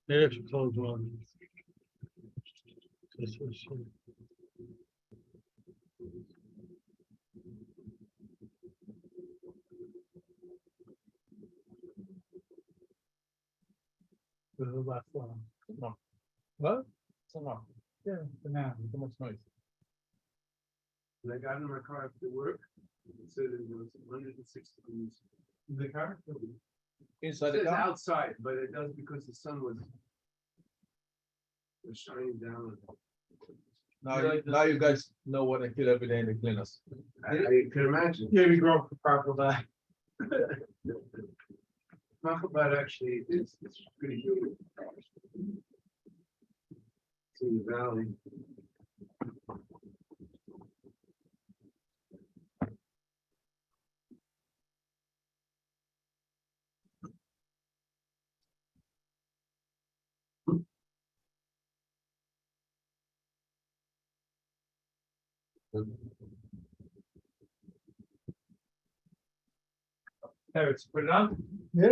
Maybe I should close one. This is, this is the last one. No. What? So no. Yeah, for now, too much noise. When I got in my car after work, it said it was 106 degrees. In the car? It Inside the says car? outside, but it does because the sun was shining down. Now you guys know what I feel every day in the cleaners. I can imagine. Yeah, we grow up for purple dye. But actually, it's pretty humid. It's in the valley. Perek, put it on? Yeah.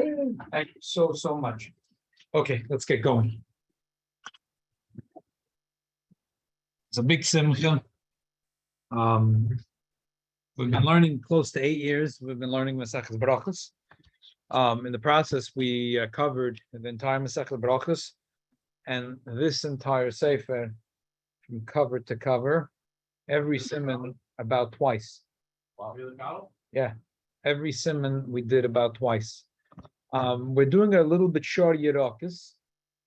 Thank you so much. Okay, let's get going. It's a big simcha. We've been learning close to 8 years. We've been learning Masechus Brachos. In the process, we covered the entire Masechus Brachos and this entire sefer from cover to cover, every siman about twice. Wow, really? Yeah, every siman we did about twice. We're doing a little bit short Yerokis.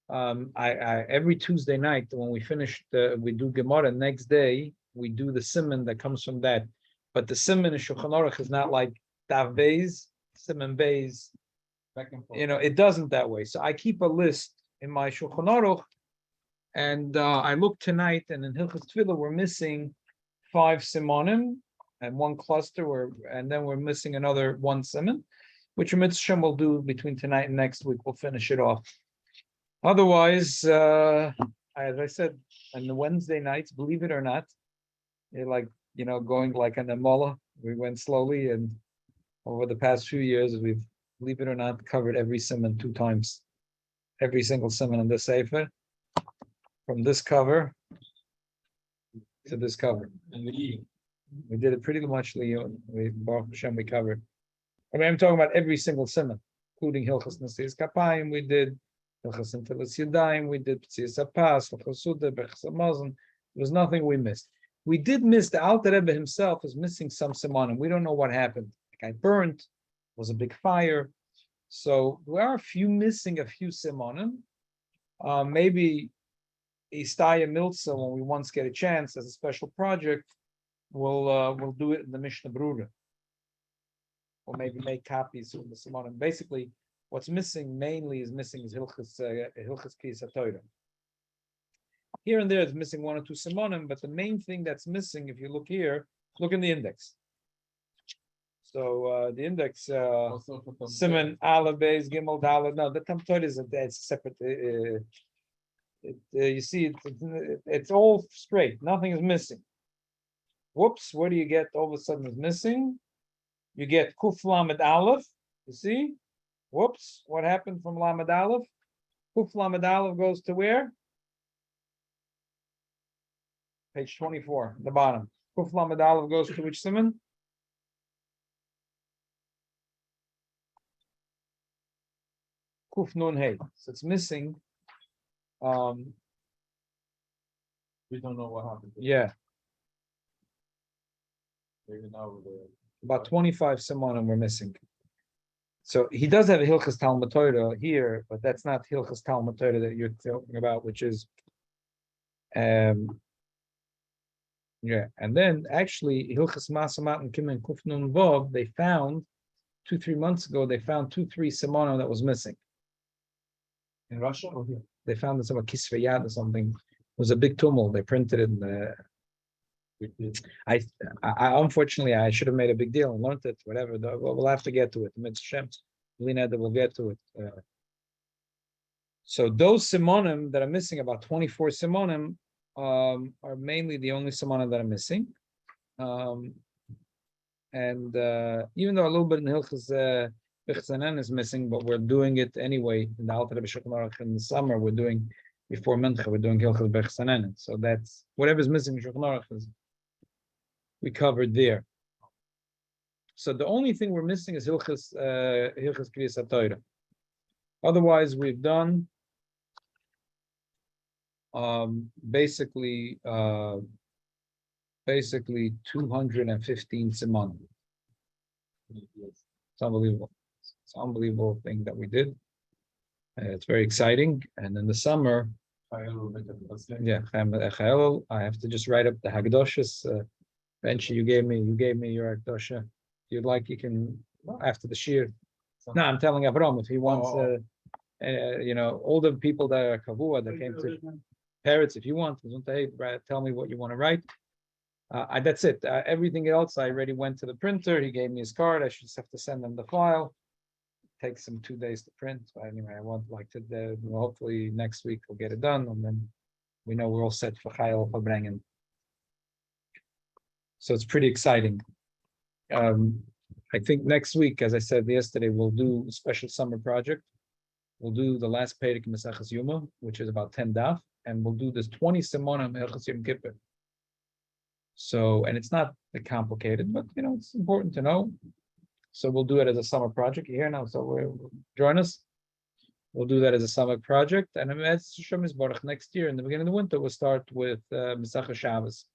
Every Tuesday night when we finish we do Gemara. Next day we do the siman that comes from that. But the siman in Shulchan Aruch is not like Tav Beis, siman Beis. Back and forth. It doesn't that way. So I keep a list in my Shulchan Aruch, and I look tonight, and in Hilchos Tefillah we're missing 5 simonim and 1 cluster, and then we're missing another 1 simon, which Mitzvah will do between tonight and next week. We'll finish it off. Otherwise, as I said, on the Wednesday nights, believe it or not, going like an Amola. We went slowly, and over the past few years, we've, believe it or not, covered every simon 2 times. Every single simon in the sefer, from this cover to this cover. And we did it pretty much. Baruch Hashem, we covered. I mean, I'm talking about every single simon, including Hilchos Nasias Kapayim. We did Hilchos Netilas Yadayim. We did Tzias Apas, Hilchos Suda, Bechas Hamazon. There was nothing we missed. We did miss, the Alter Rebbe himself is missing some simonim. We don't know what happened. The guy burnt. It was a big fire. So there are missing a few simonim. Maybe Istaya Milza, when we once get a chance as a special project, we'll do it in the Mishnah Brura. Or maybe make copies from the simonim. Basically, what's mainly is Hilchos Kiyas HaTorah. Here and there, it's missing 1 or 2 simonim, but the main thing that's missing, if you look here, look in the index. So the index, Simon Aleph Beis Gimel Dalet. No, the Tam Torah is a separate. You see, it's all straight. Nothing is missing. Whoops! What do you get? All of a sudden, is missing. You get Kuf Lamed Aleph. You see? Whoops! What happened from Lamed Aleph? Kuf Lamed Aleph goes to where? Page 24, the bottom. Kuf Lamed Aleph goes to which simon? Kuf Nun Hey. So it's missing. We don't know what happened. Yeah. About 25 simonim we're missing. So he does have a Hilchos Talmud Torah here, but that's not Hilchos Talmud Torah that you're talking about, which is yeah. And then actually Hilchos Masamat and Kim and Kuf Nun Vav, they found 2-3 months ago, they found 2-3 simonim that was missing. In Russia? Or here? They found it about Kisveyad or something. It was a big tumult. They printed it in the I unfortunately I should have made a big deal and learned it. Whatever, we'll have to get to it. Mitzvah, we'll get to it. So those simonim that are missing, about 24 simonim, are mainly the only simonim that are missing. And even though a little bit in Hilchos Bechzanen is missing, but we're doing it anyway in the Alter Rebbe Shulchan Aruch in the summer. We're doing before Mincha. We're doing Hilchos Bechzanen. So that's whatever's missing in Shulchan Aruch is we covered there. So the only thing we're missing is Hilchos Kriyas HaTorah. Otherwise, we've done basically 215 siman. It's unbelievable. It's an unbelievable thing that we did. It's very exciting. And in the summer, yeah, I have to just write up the Hagdoshas. Benchi, you gave me your Hagdosha. If you'd like, you can after the shir. No, I'm telling Avram if he wants, all the people that are Kavua that came to parrots. If you want, tell me what you want to write. That's it. Everything else, I already went to the printer. He gave me his card. I should just have to send him the file. It takes him 2 days to print. But anyway, I want hopefully next week we'll get it done, and then we know we're all set for Chayil Fabrengen. So it's pretty exciting. I think next week, as I said yesterday, we'll do a special summer project. We'll do the last Perek in Maseches Yuma, which is about 10 daf, and we'll do this 20 simonim Hilchos Yom Kippur. So, and it's not complicated, but it's important to know. So we'll do it as a summer project. You hear now? So join us. We'll do that as a summer project, and next year in the beginning of the winter we'll start with Maseches Shabbos.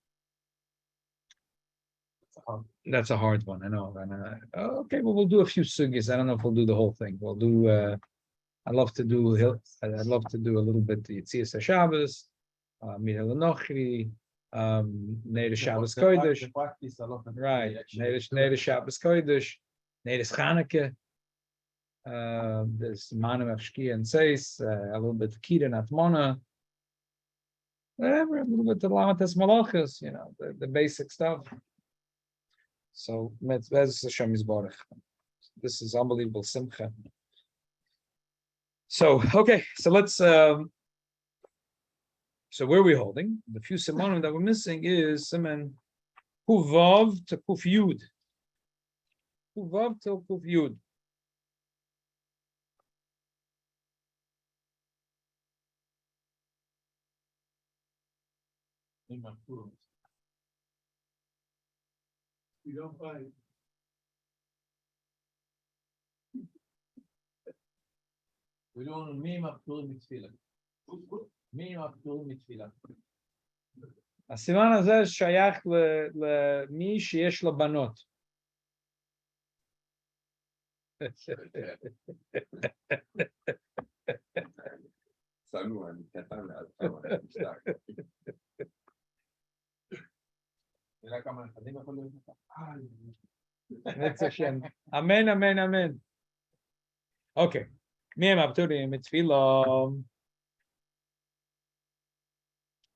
That's a hard one, I know. And okay, well, we'll do a few sugis. I don't know if we'll do the whole thing. We'll do. I'd love to do a little bit the Yitzias HaShabbos, Mir Lenochri, Neder Shabbos Kodesh, right? Neder Shabbos Kodesh, Neder Chanukah. There's Manim Afshki and Seis, a little bit Kira Natmona, whatever, a little bit the Lamatas Malachas, the basic stuff. So this is unbelievable simcha. So okay, so let's so where are we holding? The few simonim that we're missing is siman Kuf-Vuv to Kuf-Yud. Kuf-Vuv till Kuf-Yud. You don't find. We don't meme up to Mitzvah. Meme up to Mitzvah. הסימן הזה שייך למי שיש לו בנות. אמן, אמן, אמן. אוקיי. מי הם הפטורים מתפילה?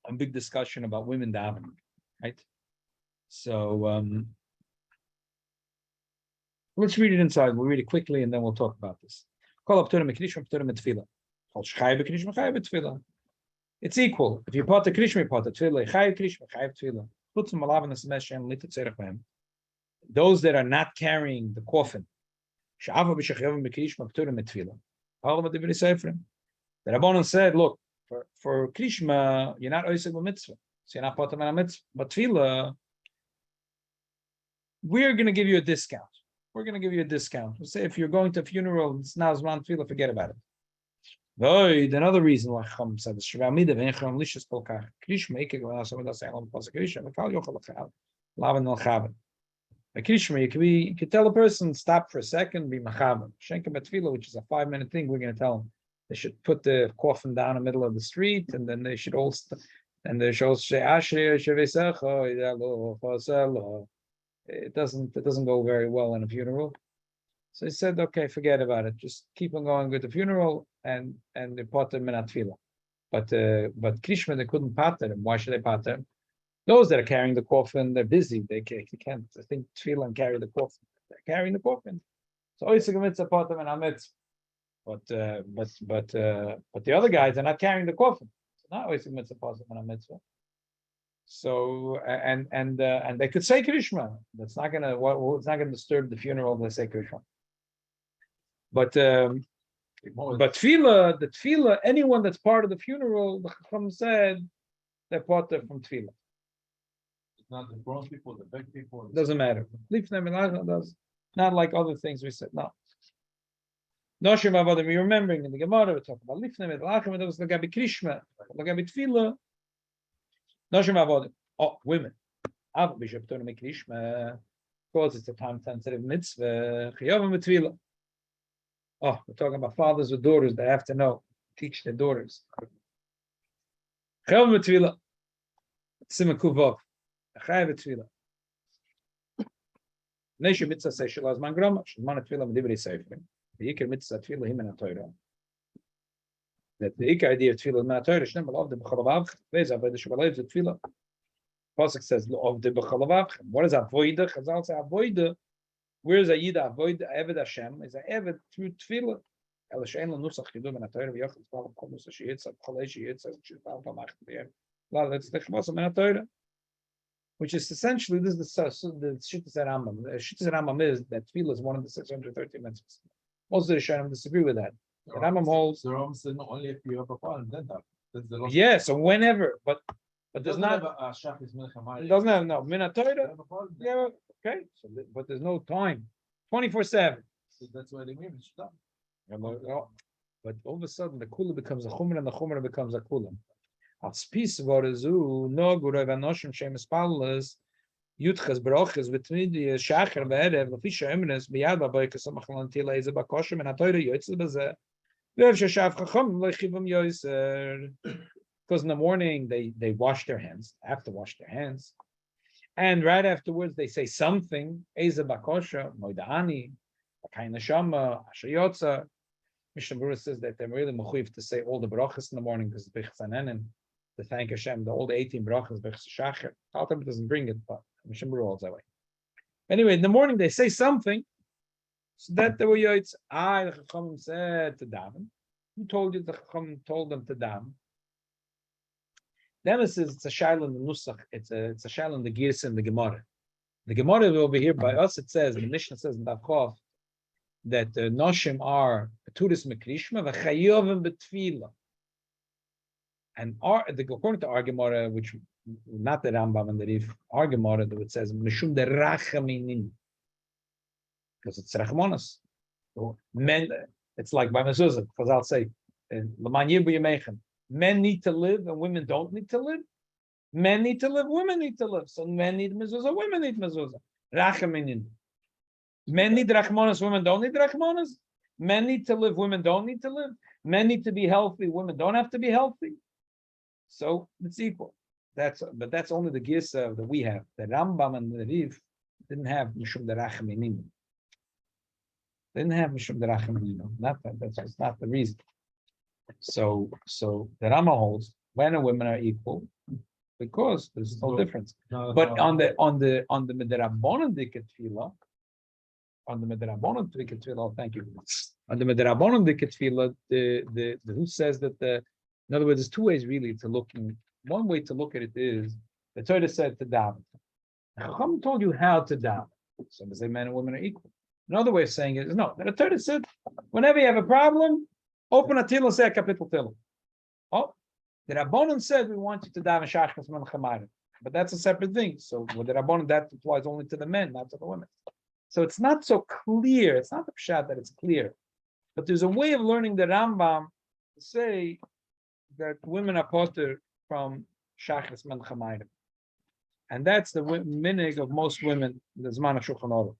A big discussion about women davening, right? So let's read it inside. We'll read it quickly and then we'll talk about this. It's equal. If you part the krishma, you part the tefillah. Those that are not carrying the coffin. The Rabbanon said, look, for Krishma, you're not oiseg mitzvah, so you're not part of a mitzvah. But tefillah, we're going to give you a discount. We're going to give you a discount. We'll say if you're going to a funeral, it's now Zman tefillah, forget about it. Another reason why Chacham said this, Krishma, you could tell a person, stop for a second, be machavan. Shenka betfila, which is a 5-minute thing, we're going to tell them. They should put the coffin down in the middle of the street, and then they should also, say, it doesn't go very well in a funeral. So he said, okay, forget about it. Just keep on going with the funeral, and they pater minat tefillah. But Krishma, they couldn't pater him. Why should they pater him? Those that are carrying the coffin, they're busy. They can't I think tefillah and carry the coffin. They're carrying the coffin. So oiseg mitzvah pater min hamitz. But the other guys are not carrying the coffin. So not oiseg mitzvah pater min hamitz. So and they could say Krishma. That's not gonna. It's not gonna disturb the funeral. They say Krishma. But tefillah, the tefillah, anyone that's part of the funeral, the Chacham said they're part of from tefillah. It's not the bronze people, the big people. Doesn't matter. Lifnei milachim does not like other things we said. No. Noshim avodim. You're remembering in the Gemara we talk about lifnei milachim. That was the Gabi Krishma, the Gabi tefillah. Noshim avodim. Oh, women. Av bishop to make Krishma. Because it's a time-sensitive mitzvah. Chiyavim b'tefillah. Oh, we're talking about fathers with daughters. They have to know, teach their daughters. Chiyavim b'tefillah. Siman Kuf-Vuv. Chayav b'tefillah. Neshe mitzvah say shalaz man grama. Shman tefillah m'divrei sefer. The ikar mitzvah tefillah him in Torah. That the ikar idea of tefillah in Torah. Shnem al avde b'chalav avchem. Vez avodah shebalev tefillah. Pasuk says lo avde b'chalav avchem. What is avodah? Chazal say avodah. Where is a yida avodah? Eved Hashem is a eved through tefillah. El shein lo nusach chidum in Torah v'yochel tzval kol nusach sheyitza kol eish sheyitza sheyitza v'amach v'yem. Well, that's the chmosam in Torah. Which is essentially this is the Shittas Rambam. The Shittas Rambam is that tefillah is one of the 613 mitzvahs. Most of the Rishonim disagree with that. The Rambam holds. The Rambam says not only if you have a problem, then that's the Yeah, so whenever, but there's not. It doesn't have no min Torah. Yeah, okay. So, but there's no time. 24/7. So that's why they mean it's done. But all of a sudden the kula becomes a chumra and the chumra becomes a kula. Als piece of orezu no gurov anoshim shemes palas yutchas brachas betmidi shacher ve'erev lefisha emnes biyad babaykas amachlan tila ize bakoshim and atoyre yoytz b'zeh ve'ev sheshav chacham lechivam yoyser. Because in the morning they wash their hands, have to wash their hands, and right afterwards they say something ize bakosha moidani b'kain neshama ashayotza. Mishnah Berurah says that they're really mechuyev to say all the brachas in the morning because it's bichzanenin. To thank Hashem, the old 18 brachas, Shacher. Altam doesn't bring it, but Mishnah Berurah holds that way. Anyway, in the morning they say something, so that the way it's the Chacham said to daven. Who told you the Chacham told them to daven? Then it says it's a shaila in the nusach. It's a shaila in the Girsa and the Gemara. The Gemara over here by us it says the Mishnah says in Davchov that the noshim are turis mekrishma v'chayovim betfila. And according to our Gemara, which not the Rambam and the Rif, our Gemara, that it says mishum de rachaminin, because it's rachmanas. Men, it's like by mezuzah, because I'll say, men need to live and women don't need to live. Men need to live, women need to live. So men need mezuzah, women need mezuzah. Rachaminin. Men need rachmanas, women don't need rachmanas. Men need to live, women don't need to live. Men need to be healthy, women don't have to be healthy. So it's equal. But that's only the Girsa that we have. The Rambam and the Rif didn't have Mishum Derachaminim. They didn't have Mishum Derachaminim. Not that. That's just not the reason. So the Rambam holds men and women are equal because there's no difference. But on the Midrabanan Diket Tefillah, on the Midrabanan Diket Tefillah, thank you. On the Midrabanan Diket Tefillah, the who says that in other words, there's two ways really to look. One way to look at it is the Torah said to daven. Chacham told you how to daven. So they say men and women are equal. Another way of saying it is no. The Torah said whenever you have a problem, open a tefillah, say a kapitel tefillah. Oh, the Rabbanon said we want you to daven shachas man chamarim, but that's a separate thing. So with the Rabbanon that applies only to the men, not to the women. So it's not so clear. It's not the pshat that it's clear, but there's a way of learning the Rambam to say that women are potter from shachas man chamayim, and that's the minig of most women. The zman of Shulchan Aruch.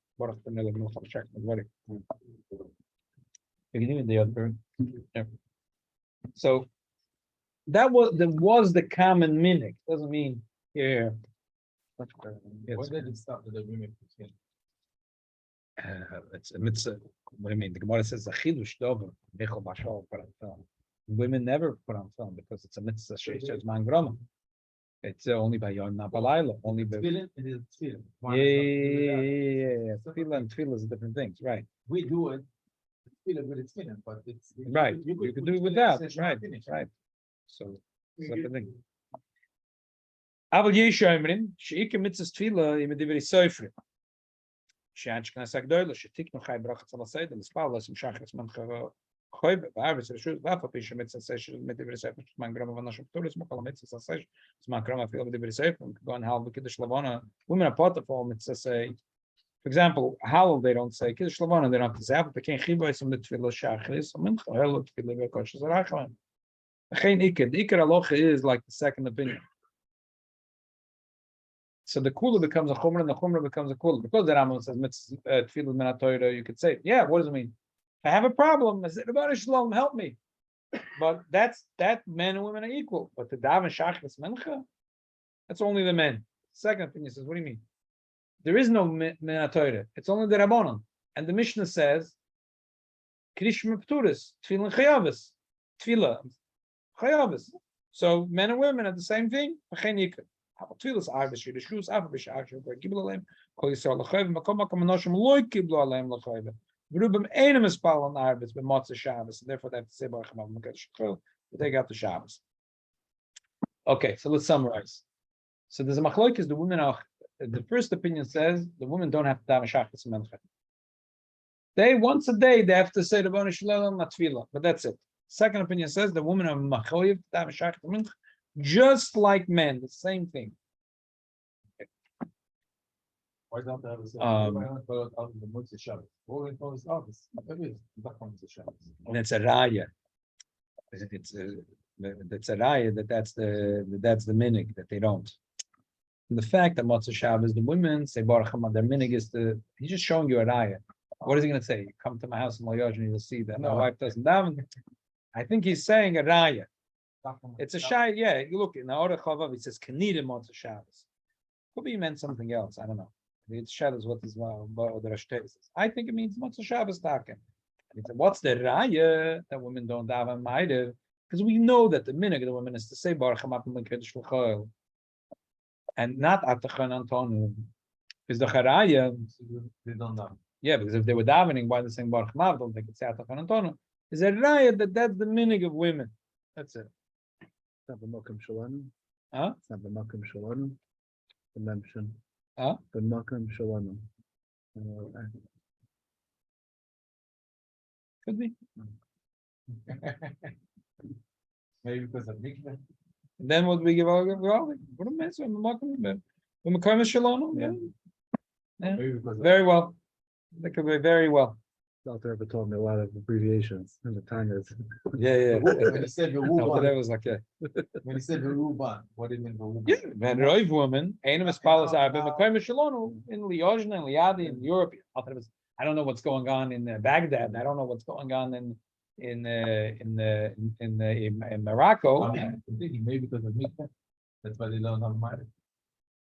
You can even the other. Yeah. So that was the common minig. Doesn't mean here. When did it stop with the women? It's a mitzvah. What do you mean? The Gemara says a chidush dover nechol bashal parantam. Women never put on film because it's a mitzvah sheishes man grama. It's only by Yom Nabalayla, only by. Tefillah, it is tefillah. Yeah. Tefillah and tefillah is different things, right? We do it. Tefillah with tefillah, but it's right. You could do it without, right? Right. So different thing. Aval yeshoimrim sheikah mitzvah tefillah imedivrei soifrim. She'anch knesek doyle, she'tiknu chay brachat zal asayda, l'spal lesim shachris man choybe, v'arvis reshus, v'afa pisha mitzvah sesh, mit divri sefer, man grama v'nashim pturis, mokal mitzvah sesh, man grama fil divri sefer, go and halv kiddush lavona. Women are part of all mitzvah say. For example, halal they don't say kiddush lavona, they don't have to say, but they can't chiboy some tefillah shachris, mincha helo tefillah v'koshes arachlan. Achein iked, the iked alocha is like the second opinion. So the kula becomes a chumrah, and the chumrah becomes a kula. Because the Rambam says tefillah min haTorah, you could say, yeah, what does it mean? If I have a problem, I said, Rabbi Shalom, help me. But that men and women are equal. But the daven shachris mincha, that's only the men. Second opinion says, what do you mean? There is no min haTorah. It's only the Rabbanon. And the Mishnah says, Krishma pturis, tefillah chayavis, tefillah chayavis. So men and women are the same thing. Tefillas arvish the shoes arvish action for gibel alem kol yisrael lachayv makom makom anoshim loy kiblu alem lachayv berubim einem is pal on arvish with matzah Shabbos, and therefore they have to say baruch hamav mekadosh to take out the Shabbos. Okay, so let's summarize. So there's a machlokes. The women are, the first opinion says the women don't have to daven shachris mencha. They once a day they have to say the Rebbeinu Shalom Tefillah, but that's it. Second opinion says the women are machoyev to daven shachris mencha. Just like men, the same thing. Why don't they have a Um, why don't they out of the Motzei Shabbos? What we call this office? It is not Motzei Shabbos. And it's a raya. It's a raya that's the minig that they don't. And the fact that Motzei Shabbos, the women say Baruch Hamad, their minig is he's just showing you a raya. What is he going to say? You come to my house in Malayaj and you'll see that my wife doesn't daven. I think he's saying a raya. It's a shy, yeah. You look in the Aruch HaRav, it says Kanida Motzei Shabbos. Could be he meant something else. I don't know. It's shadows what is well, the Rosh says. I think it means Motzei Shabbos Taken. What's the raya that women don't daven ma'adev? Because we know that the minhag of the women is to say Baruch Hamapim L'Kiddush L'Chol, and not Atachan Antonu. Because the charaya, They don't know. yeah, because if they were davening, why they're saying Baruch Hamapim, they could say Atachan Antonu. Is a raya that's the minhag of women. That's it. It's not the Malcolm Shalom. Huh? It's not the Malcolm Shalom. The mention. Huh? The Malcolm Shalom. Could be. Maybe because of mikveh. And then what we give all what a mess with Makom Shalom. Yeah. Maybe because of Very well. That could be very well. Doctor ever told me a lot of abbreviations in the time is. Yeah. when he said No, Veruban, today was like, yeah. when he said Veruban, what do you mean Veruban? Yeah, Van Roiv woman, Animus Palas Arbe, Makom Shalom in Liozna and Liadi in Europe. I don't know what's going on in Baghdad. I don't know what's going on in Morocco. I'm thinking maybe because of mikveh. That's why they don't have money.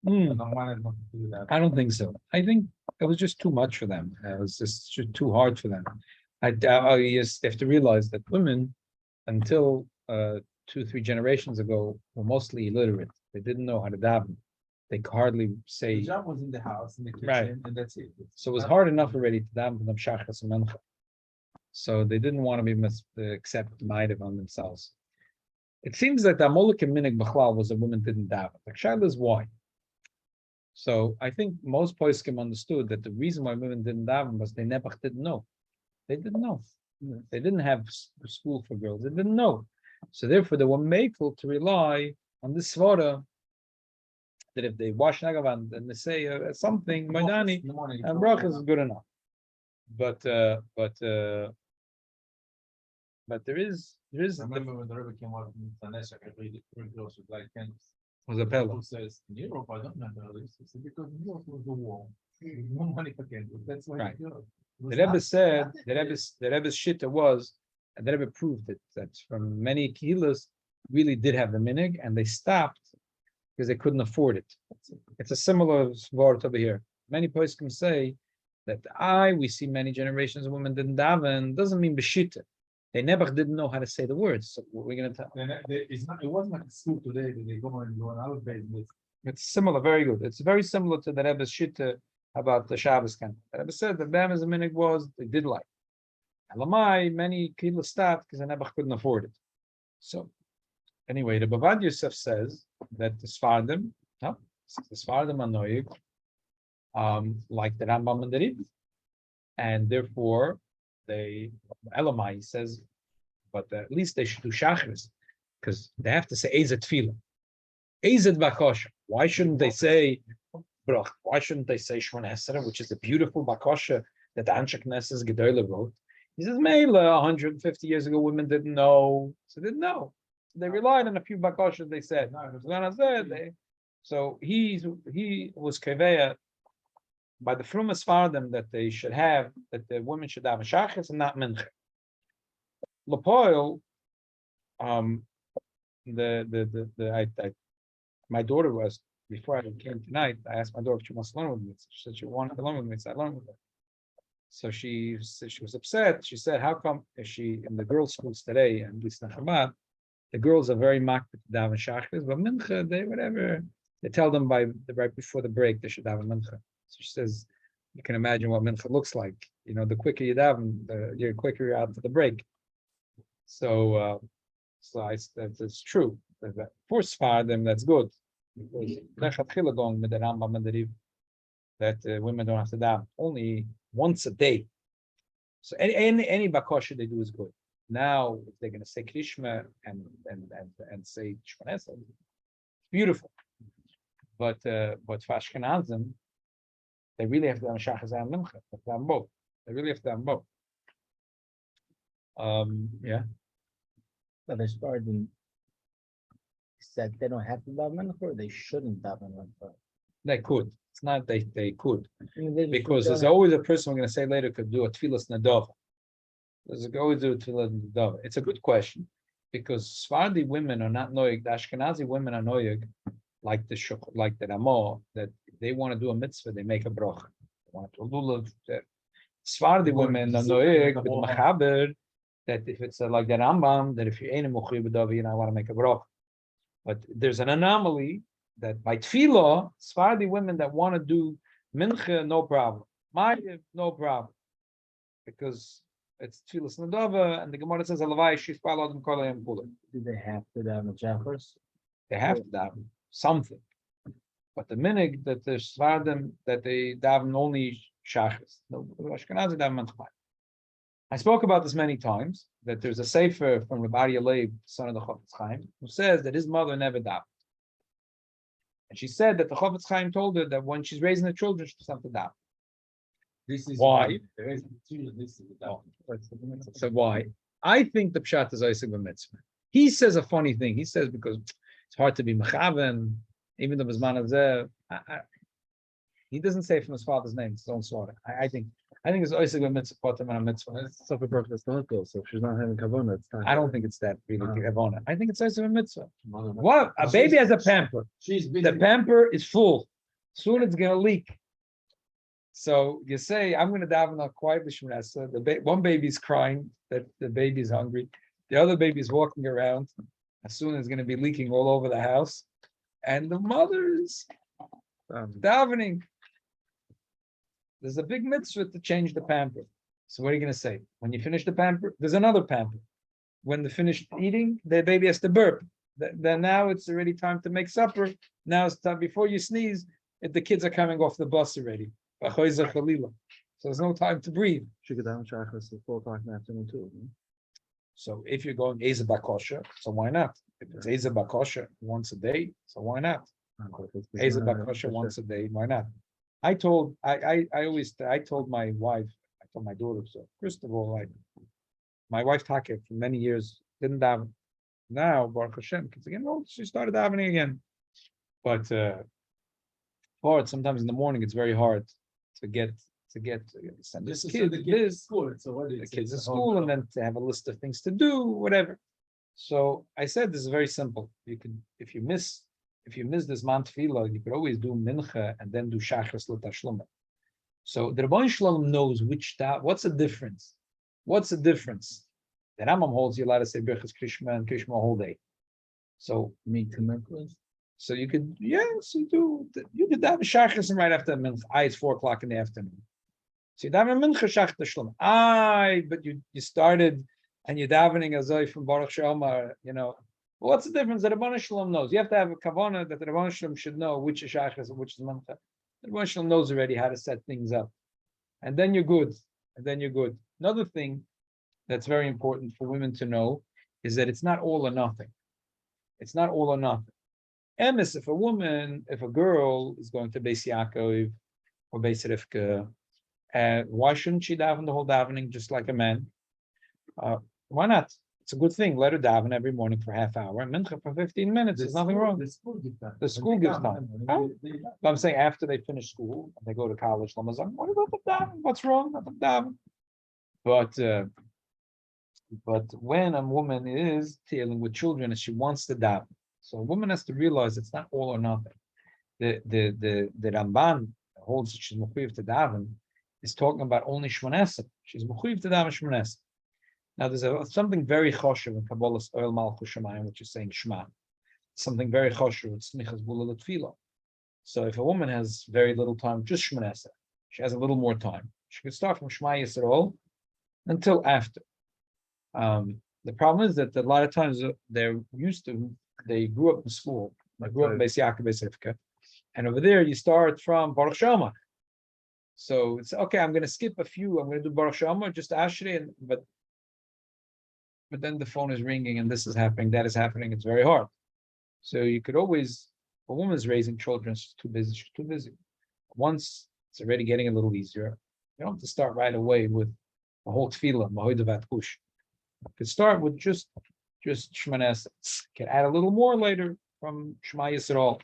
Hmm. No money is not to do that. I don't think so. I think it was just too much for them. It was just too hard for them. I just have to realize that women, until 2-3 generations ago, were mostly illiterate. They didn't know how to daven. They could hardly The say. job was in the house, in the kitchen, Right. and that's it. So it was hard enough already to daven for them shachas and mencha. So they didn't want to be accept ma'adev on themselves. It seems like the Amolik and Minig B'chlal was a woman didn't daven. The shaila is why. So I think most poskim understood that the reason why women didn't daven was they never didn't know. They didn't know. They didn't have school for girls. They didn't know. So therefore they were made to rely on this svara that if they wash nagavan and they say something, Maidani, In the morning, and brachas is good enough. But there is I remember when the Rabbi came out from Tanesha, every close with like candles. was a pella. Who says in Europe, I don't remember this. He said, because in Europe was the war. There's no money for candles. That's why Right. they do it. The Rebbe said the Rebbe's shitta was, and the Rebbe proved it, that from many kehillas really did have the minig, and they stopped because they couldn't afford it. It's a similar word over here. Many poskim say that we see many generations of women didn't daven, doesn't mean b'shita. They never didn't know how to say the words. So what we're going to tell. It wasn't like a school today that they go and go on our base with. It's similar, very good. It's very similar to the Rebbe's shitta about the Shabbos camp. The Rebbe said the Bam as a minig was, they did like. Elamai, many kehillas stopped because they never couldn't afford it. So anyway, the Bavad Yosef says that the Sfardim, the Sfardim are noig, like the Rambam and the Rib. And therefore, Elamai says, but at least they should do Shachris, because they have to say Ezet Tefillah. Ezet Bakosha. Why shouldn't they say Brach? Why shouldn't they say Shmon Esrei, which is a beautiful Bakosha that the Anshe Knesses Gedolah wrote? He says, Mela, 150 years ago, women didn't know. So they didn't know. So they relied on a few Bakoshas they said. So he was Keveya by the Frumas Fardim that they should have, that the women should have a Shachris and not Mincha. Lapoil, my daughter was, before I came tonight, I asked my daughter if she wants to learn with me. She said she wanted to learn with me, so I learned with her. So she was upset. She said, how come is she in the girls' schools today, and at least in Chabad, the girls are very mocked to daven shachris, but mincha, they whatever. They tell them right before the break they should daven mincha. So she says, you can imagine what mincha looks like. You know, the quicker you daven, the quicker you're out for the break. So that's true. For Sfardim, that's good. Because going with the Rambam and the Riv, that women don't have to daven only once a day. So any bakosha they do is good. Now, if they're going to say Krishma and say Shmon Esrei, beautiful. But for Ashkenazim, they really have to have Shachas and Mincha. They have to have both. They really have to have both. Yeah. But as far as said, they don't have to daven mincha, or they shouldn't daven mincha. They could. It's not they could. Because there's don't always a person we're going to say later could do a tefillas nadava. There's always do a tefillas nadava. It's a good question because Sephardi women are not noyig. The Ashkenazi women are noyig, like the Ramo, that they want to do a mitzvah, they make a broch. They want to lulav. Sephardi women are noyig with machaber that if it's like the Rambam, that if you're in a mukhri b'davi, you know, I want to make a broch. But there's an anomaly that by tefillah, Sephardi women that want to do mincha, no problem. Ma'ariv, no problem, because it's tefillah nadava, and the Gemara says alavai she's followed kolayim kula. Do they have to daven shachris? They have to daven something, but the minig that the Sephardim that they daven only shachris. No, Ashkenazi daven mincha. I spoke about this many times, that there's a sefer from Rabbi Leib, son of the Chofetz Chaim, who says that his mother never davened. And she said that the Chofetz Chaim told her that when she's raising the children, she's have to daven. This is Why? This is So why? I think the pshat is Isaac b'mitzvah. He says a funny thing. He says because it's hard to be mechaven, even though Bizman of Zeh. He doesn't say from his father's name, it's his own slaughter. I think it's Isaac b'mitzvah, potem and a mitzvah. So for birth, that's not good. So if she's not having kavanah, it's time. I don't think it's that really kavana. I think it's Isaac b'mitzvah. What? A baby has a pamper. She's busy. The pamper is full. Soon it's gonna leak. So you say, I'm gonna daven quietly Shmon Esrei. One baby's crying that the baby's hungry. The other baby's walking around. As soon as it's gonna be leaking all over the house, and the mother's davening. There's a big mitzvah to change the pamper. So what are you going to say? When you finish the pamper, there's another pamper. When they finish eating, the baby has to burp. Then now it's already time to make supper. Now it's time before you sneeze. The kids are coming off the bus already. So there's no time to breathe. She could daven shachris at 4:00 in the afternoon too. So if you're going Eza Bakosha, so why not? If it's Eza Bakosha once a day, so why not? Eza Bakosha once a day, why not? I told my wife, I told my daughter, so first of all, my wife Taka for many years didn't daven. Now, Baruch Hashem, because again, she started davening again. But sometimes in the morning it's very hard to send This this is kid the this, school. So what the kids at school, and then to have a list of things to do, whatever. So I said this is very simple. You can, if you miss this man tefillah, you could always do mincha and then do shachris l'tashluma. So the Rabbi Shalom knows what's the difference? What's the difference? The Rambam holds you allowed to say Birchas Krishma and Krishma a whole day. So so you could, yes, you could daven shachris and right after mincha. It's 4:00 in the afternoon. So you daven mincha shachris tashluma. But you started and you're davening azoi from Baruch She'omar, what's the difference? The Rabban Shalom knows. You have to have a kavanah that the Rabban Shalom should know which is shachris and which is mincha. The Rebbe Shalom knows already how to set things up. And then you're good. And then you're good. Another thing that's very important for women to know is that it's not all or nothing. It's not all or nothing. Emes, if a girl is going to Beis Yaakov or Beis Rivka, why shouldn't she daven the whole davening just like a man? Why not? It's a good thing. Let her daven every morning for half hour and mincha for 15 minutes. There's nothing wrong. The school gives time. The school gives time. Huh? But I'm saying after they finish school and they go to college, Lamazan, what about the daven? What's wrong with the daven? But when a woman is dealing with children and she wants to daven, so a woman has to realize it's not all or nothing. The Ramban holds that she's mechuyev to daven is talking about only shmonesa. She's mechuyev to daven shmonesa. Now there's something very choshev in Kabbalah's oil malchus shemayim, which is saying shema. Something very choshev with smichas bula tefillah. So if a woman has very little time, just shmonesa, she has a little more time. She could start from Shema Yisrael until after. The problem is that a lot of times they grew up in school. They grew up in Beis Yaakov, Beis Rivka, and over there you start from Baruch Shama. So it's okay. I'm going to skip a few. I'm going to do Baruch Shama, just Ashrei, but then the phone is ringing and this is happening, that is happening. It's very hard. So you could always, a woman's raising children, she's too busy. She's too busy. Once it's already getting a little easier, you don't have to start right away with the whole tefillah, mahoidavat kush. You could start with just shmanes. Can add a little more later from Shema Yisrael.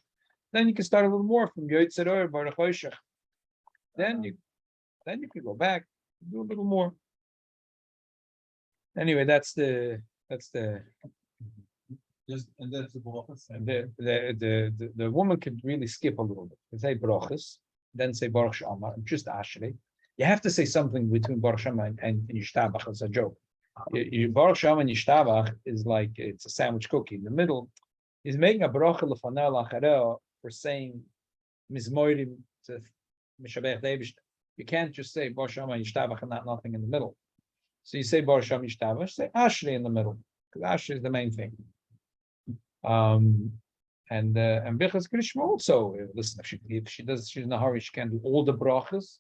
Then you can start a little more from Yotzeror Baruch Hoshech. Then you can go back, do a little more. Anyway, that's the Just and that's the brachas. the woman could really skip a little bit. Say brachas, then say Baruch Shama, just Ashrei. You have to say something between Baruch Shama and Yishtabach as a joke. Baruch Shama and Yishtabach is like it's a sandwich cookie. In the middle, he's making a bracha lefanel lachareo for saying mizmorim to mishabech Davish. You can't just say Baruch Shama and Yishtabach and not nothing in the middle. So you say Baruch Shama Yishtabach, say Ashrei in the middle because Ashrei is the main thing. And Bichas Krishma also. Listen, if she does, she's in a hurry. She can't do all the brachas.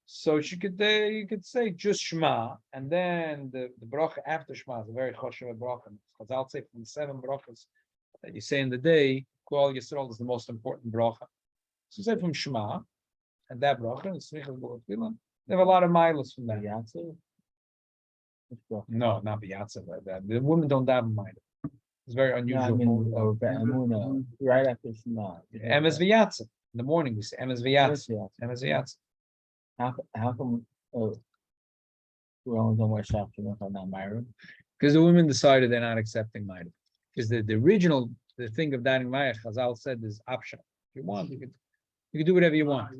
So she could, you could say just Shema, and then the bracha after Shema is a very choshev bracha. Because I'll say from the 7 brachas that you say in the day, Kol Yisrael is the most important bracha. So say from Shema, and that bracha, and Smichas B'Tefillah, they have a lot of miles from that. No, not B'Yatza, like that. The women don't have miles. It's very unusual. Right after Shema. Emes V'Yatza. In the morning we say Emes V'Yatza. Emes V'Yatza. How come we only don't wear shafts if I'm not married? Because the women decided they're not accepting Maida. Because the original, the thing of davening Maya, Chazal said is optional. If you want, you can do whatever you want.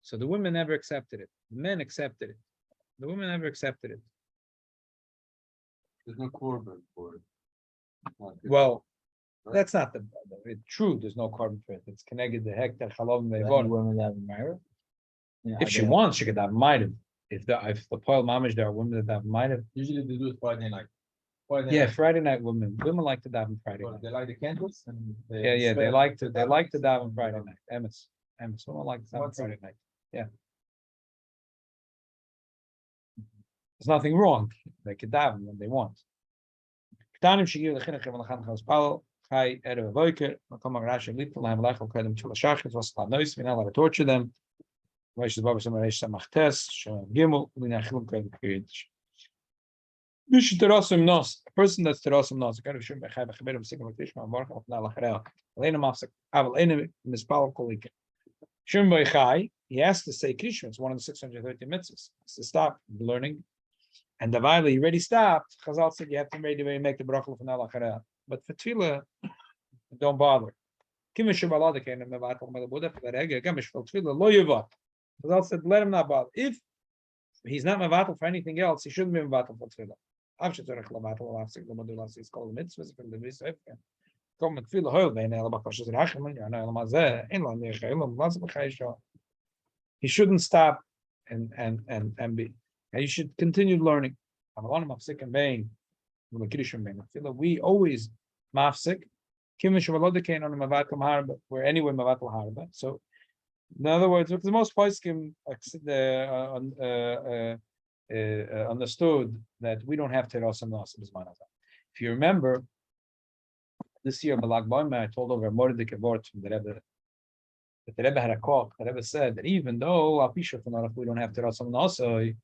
So the women never accepted it. The men accepted it. The women never accepted it. There's no korban for it. Well, that's not it's true. There's no carbon for it. It's connected to hektar chalav meivon. Women that are married. If she wants, she could have Maida. If the poil mamish, there are women that have Maida. Usually they do it Friday night. Friday night women like to daven Friday night. They light the candles and They like to daven Friday night. Emes, women like to daven Friday night. Yeah. There's nothing wrong. They could daven when they want. Ktanim shigir lechinach v'lachan chaspal chai erev avoiker makom agrashem little lahem lachol kedem chilashachis was noise. We're not allowed to torture them. Reish Baba Shem Reish Samachtes Shem Gimel Linachilum Kedem Period. Bish Terasim Nos. A person that's Terasim Nos. Kind of Shem Bechai Bechaberim Sigma Tishma Mark of Nalacharel. Elena Mafsek Aval Enem Mispal Kolik. Shem Bechai. He has to say Krishma. It's one of the 630 mitzvahs. To stop learning. And the while he already stopped, Chazal said you have to make the bracha of Nalacharel. But for Tefillah, don't bother. Kimish Balada came and Mevatel Melabuda for the Rega. Gamish for Tefillah lo yuvat. Chazal said let him not bother. If he's not Mevatel for anything else, he shouldn't be Mevatel for Tefillah. Avshetzorech Lavatel Lavsik Lamadulasi is called the mitzvahs from the Visayf. Come with Tefillah Hoil Vein Elabakashas Rachman Yana Elamazeh Inlan Yechaelam Lazim Chaysha. He shouldn't stop and be. And you should continue learning. We always mafsik. We're anyway mavatal harba. So In other words, because the most poskim understood that we don't have Teros and Nasim as Manazah. If you remember, this year, Balag Boimah, I told over Mordik Avort from the Rebbe, that the Rebbe had a call. The Rebbe said that even though Apisha from Aruch, we don't have Teros and Nasim,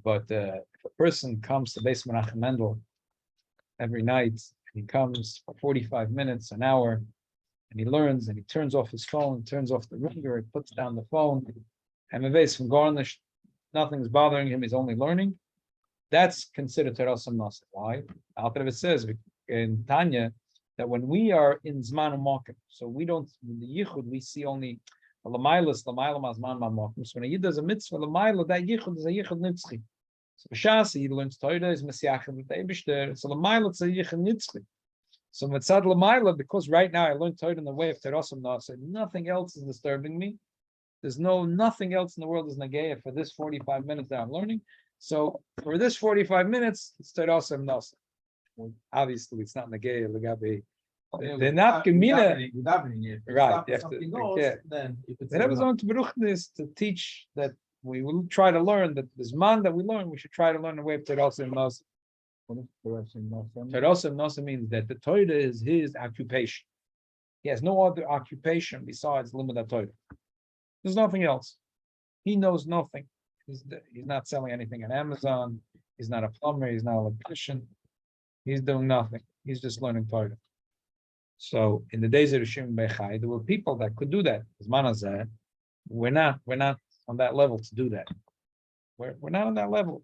but if a person comes to Beis Menachem Mendel every night, he comes for 45 minutes, an hour, and he learns, and he turns off his phone, turns off the ringer, he puts down the phone, and Meves from Garnish, nothing's bothering him, he's only learning. That's considered Terasam Nasa. Why? Al-Rebbe says in Tanya that when we are in Zman U'Makim, so we don't, in the Yichud, we see only Lamailas, Lamailam Azman Makim. So when a Yid does a mitzvah, Lamaila, that Yichud is a Yichud Nitzchi. So B'Shas, he learns Torah, is Mesiachim, with the Eibishter, so Lamaila, it's a Yichud Nitzchi. So Mitzad Lamaila, because right now I learned Torah in the way of Terasam Nasa, nothing else is disturbing me. There's nothing else in the world is Nageya for this 45 minutes that I'm learning. So for this 45 minutes, it's Terasam Nasa. Obviously, it's not Nageya, Legabe. They're not Gemina. Right, you have to, yeah. Then if it's The Rebbe's on to Beruchnis to teach that we will try to learn that this man that we learn, we should try to learn the way of Terasam Nasa. Terasam Nasa means that the Torah is his occupation. He has no other occupation besides Limud Torah. There's nothing else. He knows nothing. He's not selling anything on Amazon. He's not a plumber. He's not an electrician. He's doing nothing. He's just learning Torah. So in the days of Rishim Bechai, there were people that could do that. As Manazah, we're not on that level to do that. We're not on that level.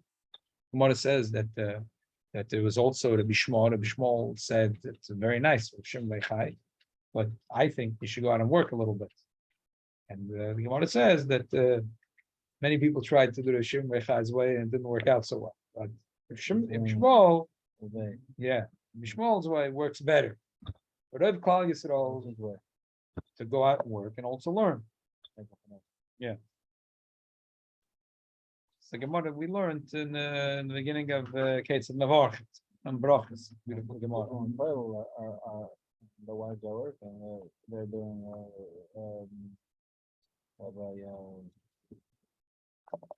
Gemara says that there was also Rabbi Shmuel. Rabbi Shmuel said it's very nice Rishim Bechai, but I think you should go out and work a little bit. And the Gemara says that many people tried to do the Rishim Bechai's way and it didn't work out so well. But Shmuel, yeah, Shmuel's way works better. But Rav Klal Yisrael's way to go out and work and also learn. Yeah. It's the Gemara we learned in the beginning of Kates and Navarch and Brachas. Beautiful Gemara. The wives are working. They're doing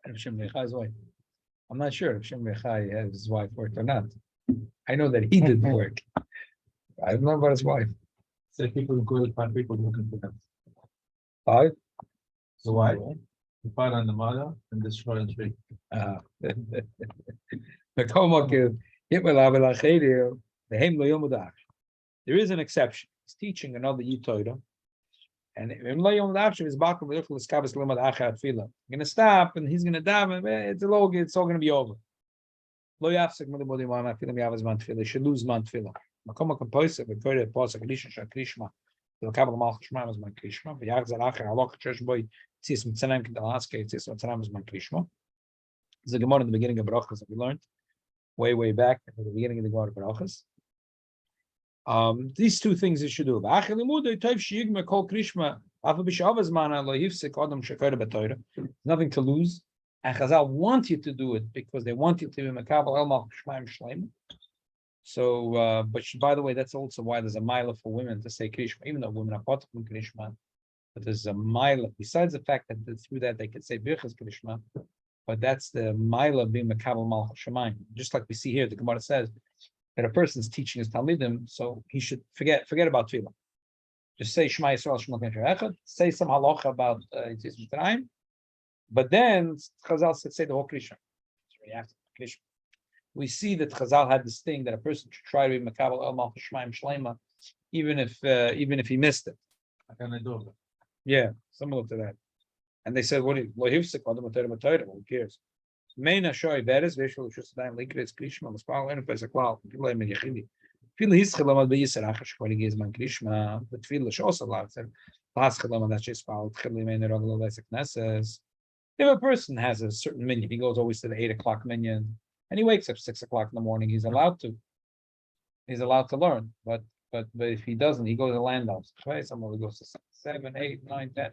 Rishim Bechai's way. I'm not sure if Shem Bechai has his wife worked or not. I know that he didn't work. I don't know about his wife. So people go to find people looking for them. Five? The wife, the father and the mother, and destroy the tree. There is an exception. He's teaching another Yitoida. And he's going to stop and he's going to dive. It's all going to be over. They should lose man tefillah. There's a Gemara in the beginning of Barachas that we learned way back at the beginning of the Gemara of Barachas. These two things you should do. Nothing to lose. And Chazal want you to do it because they want you to be Makabal El Malch Shemaim Shleim. So, but by the way, that's also why there's a mila for women to say Krishma, even though women are part of Krishma. But there's a mila, besides the fact that through that they could say Birchas Krishma, but that's the mila being Makabal Malch Shemaim. Just like we see here, the Gemara says that a person's teaching his Talmidim, so he should forget about Tefillah. Just say Shema Yisrael Shema Echad, say some halacha about Yitzis Mitzrayim, but then Chazal said say the whole Krishma. We see that Chazal had this thing that a person should try to be Makabal El Malch Shemaim Shlema, even if he missed it. Yeah, similar to that. And they said, "What do you? Who cares?" Meina shoy beres veshul shusdaim likres Krishma maspal and pesa klal. People in yechidi. Feel his chilamad beyisar achas shkoli gizman Krishma. But feel the shos Allah said, "Pas chilamad that shespal chilim in the ragla lesek nesses." If a person has a certain minyan, he goes always to the 8 o'clock minyan, and he wakes up 6 o'clock in the morning. He's allowed to learn. But if he doesn't, he goes to landhouse. Somebody goes to 7, 8, 9, 10.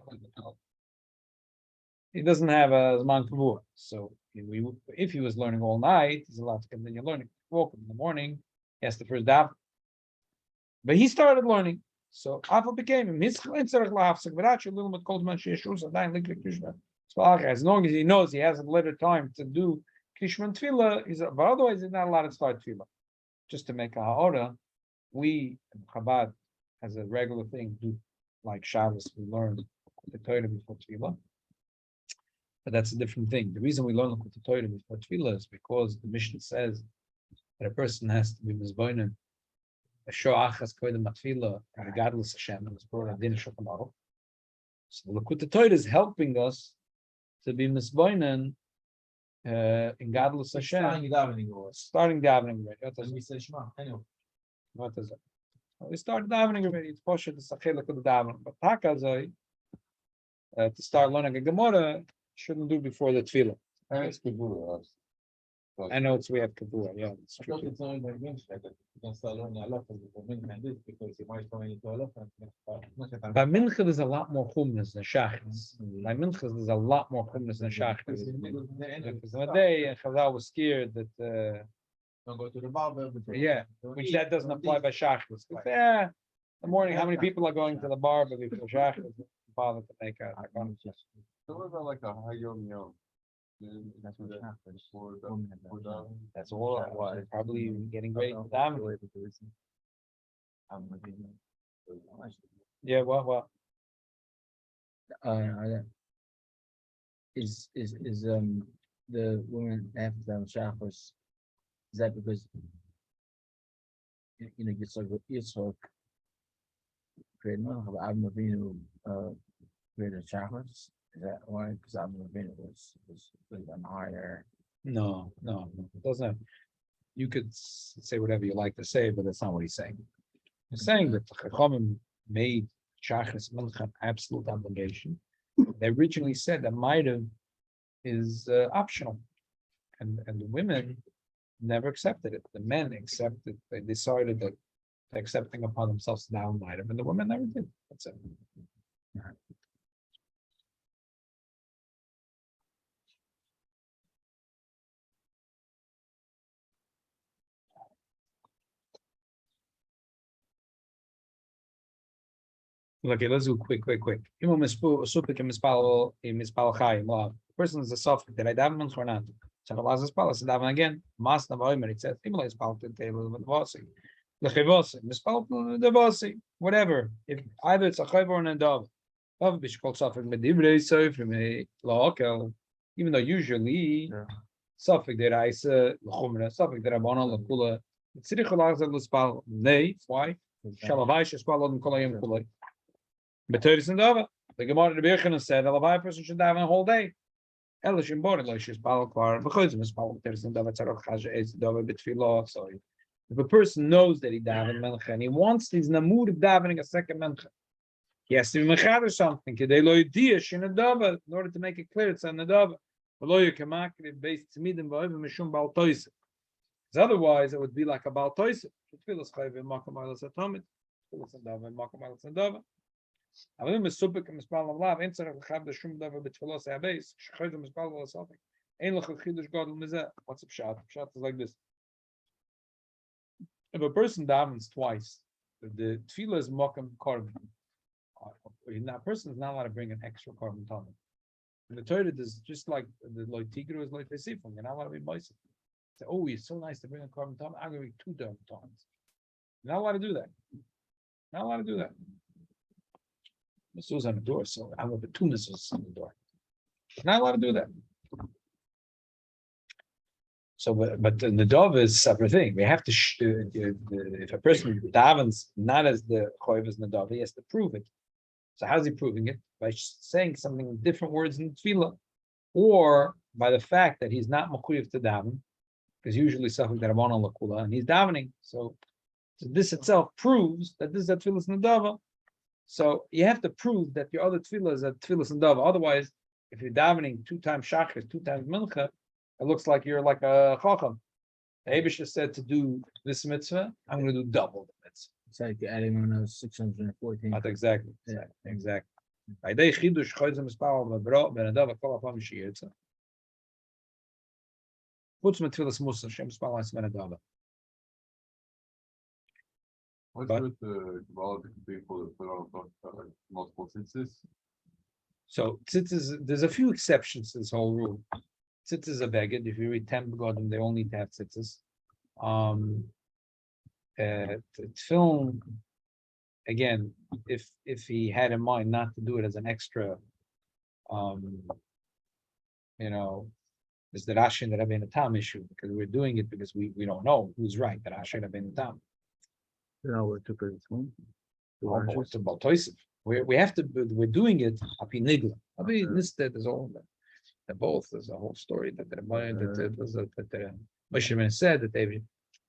He doesn't have a Zman Kuf-Vuv. So if he was learning all night, he's allowed to continue learning. Woke up in the morning, he has to first daven. But he started learning. So Alpha became him. His little bit called man as long as he knows he has a little time to do Krishman Tefillah, but otherwise he's not allowed to start Tefillah. Just to make a ha'ora, we in Chabad as a regular thing do like Shabbos, we learn the Torah before Tefillah. But that's a different thing. The reason we learn the Torah before Tefillah is because the Mishnah says that a person has to be mizboinen a shoachas koydem matfila regardless Hashem and it's brought a din shokamaru. So the Likutei Torah is helping us to be mizboinen in godless Hashem. Starting davening already. What is it? Well, we start davening already. It's posher to sachela could daven, but takazai to start learning a Gemara shouldn't do before the tefillah. I know it's we have Kuf-Vuv, yeah. It's true. It's only by Mincha that you can start learning a lot of the Mincha this because you might go into a lot of By Mincha there's a lot more chumras than Shachris. By Mincha there's a lot more chumras than Shachris. Because one day Chazal was scared that don't go to the barber. yeah, which that doesn't apply by Shachris. Yeah, the morning, how many people are going to the barber before Shachris? Bother to make a So what about like a Hayom Yom? That's all. Well, probably getting ready for daven. Yeah, what? Is the woman after them shachos? Is that because Yitzchak created Avram Avinu created shachos? Is that why? Because Avram Avinu was on higher. No, it doesn't. You could say whatever you like to say, but that's not what he's saying. He's saying that the Chachamim made Shachris Mincha an absolute obligation. They originally said that Ma'ariv is optional, and the women never accepted it. The men accepted. They decided that they're accepting upon themselves now Ma'ariv, and the women never did. That's it. Okay, let's do quick. The person is a suffix. Did I daven or not? So the last palace daven again. Mas na vaymer. It says similar is pal to table with vasi. The chivasi mispal the vasi. Whatever. If either it's a chayv or an dav. Dav bish called suffix with divrei sofer me laakel. Even though usually suffix that I say l'chumra suffix that I want on l'kula. It's tzirich l'achzad l'spal. Nay. Why? Shalavai shespal on kolayim kulay. But Torah's in Dava. The Gemara the Birchana said a Levi person should daven a whole day. Elishim bore Elishis Balakvar. Because of his Balak Torah's in Dava Tzarok Chaja is Dava B'Tfilah. So if a person knows that he daven Mencha and he wants his namud of davening a second Mencha, he has to be Mechad or something. Kedei lo yidiyash in a Dava in order to make it clear it's in the Dava. V'lo yikamakri based Tmidim v'oivim mishum Baal Toisef. Because otherwise it would be like a Baal Toisef. Tefillas chayv in Makam Eilas Atomit. Tefillas in Dava in Makam Eilas in Dava. Avim mesupik mispal alav. Ein tzarech lechav d'shum davar b'tfilos ha'abeis. Shechayz mispal v'lasafik. Ein lechad chidush gadol mizeh. What's a pshat? Pshat is like this. If a person davens twice, the tefillah is mokam korban. That person is not allowed to bring an extra korban tamid. And the Torah is just like the loy tigru is loy tesifum. You're not allowed to be moisim. Say, oh, it's so nice to bring a korban tamid. I'm going to bring 2 times. You're not allowed to do that. Not allowed to do that. Mitzvahs on the door, so I will put 2 mitzvahs on the door. Not allowed to do that. So, but the dove is a separate thing. We have to, if a person davens not as the choiv as the dove, he has to prove it. So how's he proving it? By saying something different words in tefillah, or by the fact that he's not mechuyev to daven, because usually something that I'm on lakula and he's davening. So this itself proves that this is a tefillah nadava. So you have to prove that your other tefillah is a tefillah nadava. Otherwise, if you're davening 2 times shachris, 2 times mincha, it looks like you're like a chacham. The Eibush said to do this mitzvah, I'm going to do double the mitzvah. It's like adding on those 614. Not exactly. Yeah. Exactly. By day chidush choyz mispal v'bro benadav kol afam shiyetza. Chutz mitfilas musa shem mispal as benadav. What's But- with the people that put on like multiple census? So tzitzis, there's a few exceptions to this whole rule. Tzitzis are beged. If you read 10 begodim, they all need to have tzitzis. Tefillin, again, if he had in mind not to do it as an extra, is the Rashi and the Rabbi Tam issue, because we're doing it because we don't know who's right, the Rashi and Rabbi Tam. we're too pretty soon. It's about Toysif. We have to. We're doing it. Api nigla. Api nisted is all that. They're both. There's a whole story that the Moshe Rabbeinu said that they.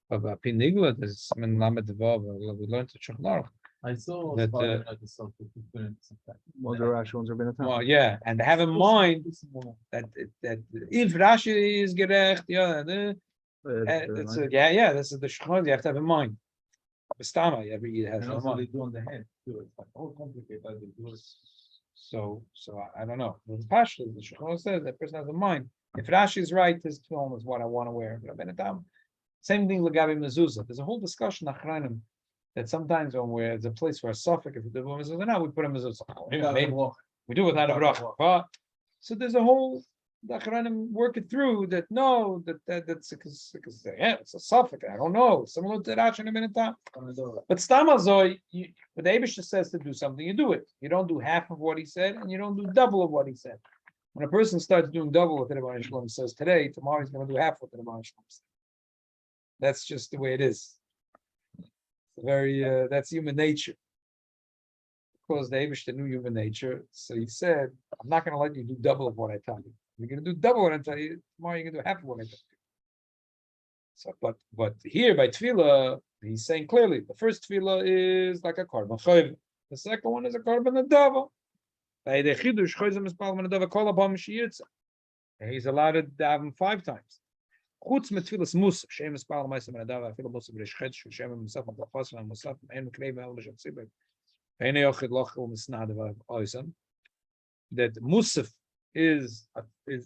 Of Api nigla, there's in Lamed Vav. We learned to Shulchan Aruch. I saw That, the stuff that you couldn't. Ones are Rashi, ones are Ben Well, yeah, and have in mind that if Rashi is gerecht, this is the Shulchan. You have to have in mind. B'stama, every year has And in also mind. they do on the head too. It's like all complicated. They do it. So I don't know. The Pashto, the Shulchan says that person has a mind. If Rashi is right, his film is what I want to wear. Same thing with Gabi Mezuzah. There's a whole discussion Achranim that sometimes when there's a place where a suffix, if we do a mezuzah, now we put a mezuzah. Maybe we do it without a bracha. But so there's a whole the Achranim work it through that no, that's it's a suffix. I don't know. Similar to Rashi in a minute time. But Stamazoi, when the Eibush says to do something, you do it. You don't do half of what he said, and you don't do double of what he said. When a person starts doing double what the Rebbe Shalom says today, tomorrow he's going to do half what the Rebbe Shalom says. That's just the way it is. That's human nature. Because the Eibush knew human nature, so he said, "I'm not going to let you do double of what I tell you. You're going to do double what I tell you. Tomorrow you're going to do half of what I tell you." So, but here by Tefillah, he's saying clearly the first Tefillah is like a korban chayv. The second one is a korban adava. By the chidush chayzim is palman adava kol abam shiyitza. He's allowed to daven 5 times. Chutz mit Tefillas mus shem is palman ma'aseh adava afilo mus b'rishchet shu shem musaf b'chos and musaf ein kreiv el b'shem tzibur. Ein yochid lochel misnadav oisam. That musaf is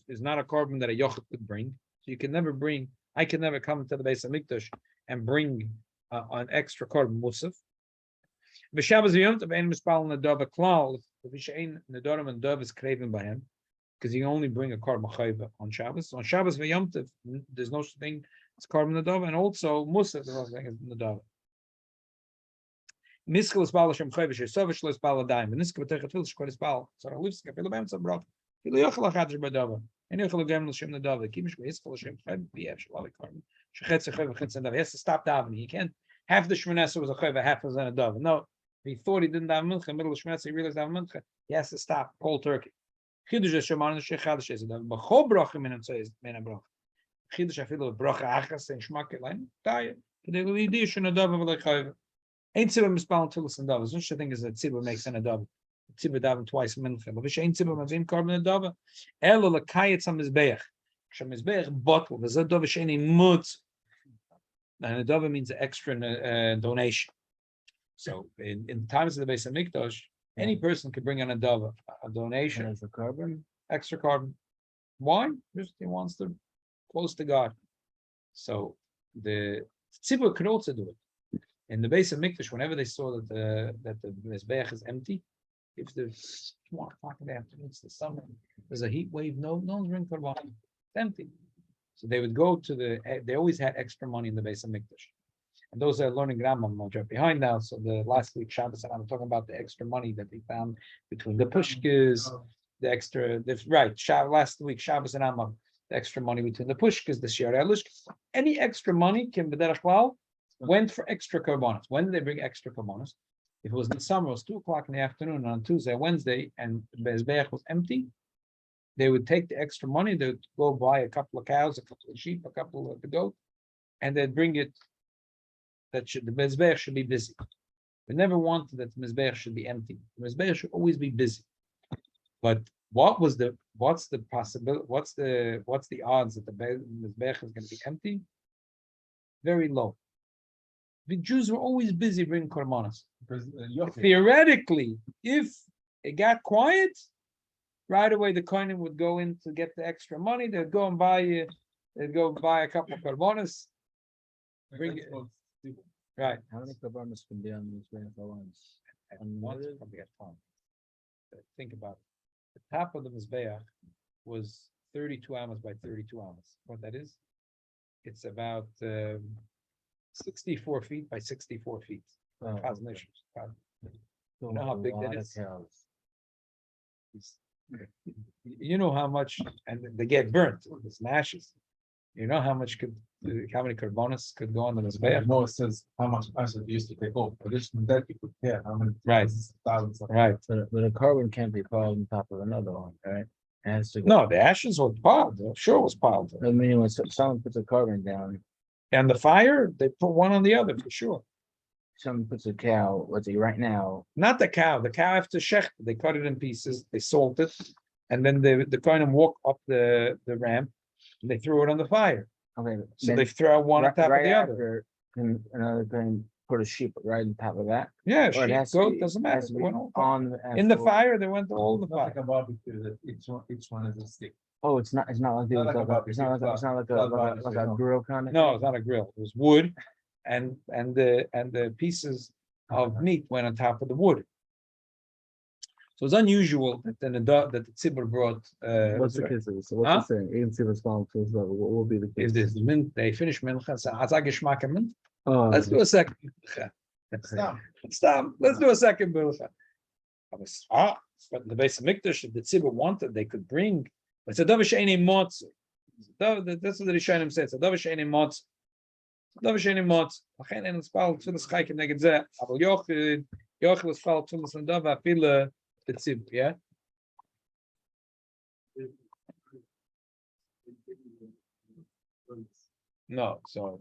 not a korban that a yochid could bring. So you can never bring. I can never come to the base of Mikdash and bring an extra korban musaf. V'Shabbos v'Yom Tov ein mispal nadav klal. V'shein nadarim and dov is craving by him because you only bring a korban chayva on Shabbos. On Shabbos v'Yom Tov, there's no such thing as korban nadav, and also musaf is also thing as nadav. Miskal is bal Hashem chayva shesovish lo is bal adaim. V'niskal b'tech atfil shkol is bal. So Livska filu b'em tzabrak. Filu yochel achadish b'dava. Ein yochel agam l'shem nadav. Kimish v'yiskal Hashem chayva b'yev shalali korban. Shechetz chayva chetz nadav. He has to stop davening. He can't. Half the Shmoneh was a chayva, half was a nadav. No. He thought he didn't have mincha, middle of Shmoneh, he realized have mincha. He has to stop cold turkey. Chidush Shemar and Shechadish is the b'chol bracha minam says mena bracha. Chidush afilu bracha achas and shmak elaim. Taya. They will eat dish and a dove of the chayva. Ain't tzibur mispal tilus and dove. Such a thing is that tzibur makes an a dove. Tzibur daven twice mincha. But ain't tzibur mazim korban a dove. Elo lekayetz am mizbeach. Sham mizbeach bottle. V'zeh dove she'eni mutz. And a dove means an extra donation. So in times of the base of Mikdash, any person could bring in a donation as a carbon. extra carbon. Why? Just he wants to close to God. So the tzibur could also do it. In the base of Mikdash, whenever they saw that the mizbeach is empty, if there's 1 o'clock in the afternoon, it's the summer, there's a heat wave, no one's drinking korban. It's empty. So they would go to they always had extra money in the base of Mikdash. And those are learning grammar, I'm not behind now. So the last week Shabbos, and I'm talking about the extra money that they found between the pushkas, the extra, last week Shabbos and Amam, the extra money between the pushkas, the shiur elish. Any extra money can be derech klal went for extra korbanos. When did they bring extra korbanos? If it was in summer, it was 2 o'clock in the afternoon on Tuesday, Wednesday, and the mizbeach was empty, they would take the extra money, they would go buy a couple of cows, a couple of sheep, a couple of the goat, and they'd bring it. The mizbeach should be busy. We never wanted that the mizbeach should be empty. The mizbeach should always be busy. But what's the possibility? What's the odds that the mizbeach is going to be empty? Very low. The Jews were always busy bringing korbanos. Because Theoretically, if it got quiet, right away the kohanim would go in to get the extra money. They'd go and buy a couple of korbanos. Bring it. Right. How many korbanos can be on the Mizbeach at once? And once Unlimited? probably at time. Think about it. The top of the Mizbeach was 32 amas by 32 amas. What that is? It's about 64 feet by 64 feet. Oh, okay. You know how big that A lot of is? cows. You know how much, and they get burnt. It's ashes. You know how much how many korbanos could go on the Mizbeach? More says how much acid you used to take off, but this that you could care how many Right. thousands of Right. But a carbon can't be piled on top of another one, right? It has to go. No, the ashes were piled. Sure, it was piled. I mean, when someone puts a carbon down, And the fire, they put one on the other for sure. someone puts a cow, let's say right now, Not the cow. The cow after shecht, they cut it in pieces, they salt it, and then the kind of walk up the ramp, and they threw it on the fire. okay. So then they throw one on top of right the other. after, can another can put a sheep right on top of that? Yeah, Or it sheep, has to goat, be- doesn't has matter. to They be went all on the in the actual- fire, they went all in the not like fire. a barbecue that each one is a stick. Oh, it's not like Not this, like a it's not barbecue, it's not like flat like barbecue, a no. grill kind of. No, it's not a grill. It was wood, and the pieces of meat went on top of the wood. So it's unusual that the tzibur brought. What's the case? So what's Huh? the saying? Agency responsible. So what will be the case? If there's the mint, they finish mincha. So I geschmack mint. Oh, Let's do a second. Stop. Let's do a second mincha. But the base of Mikdash, if the tzibur wanted, they could bring. But it's a davar she'eini motz. That's what the Rishonim said. It's a davar she'eini motz. davar she'eini motz. Lachen en spal tfilas chaykim neged zeh. Aval yochel spal tfilas and davar afile the tzibur. Yeah. No, so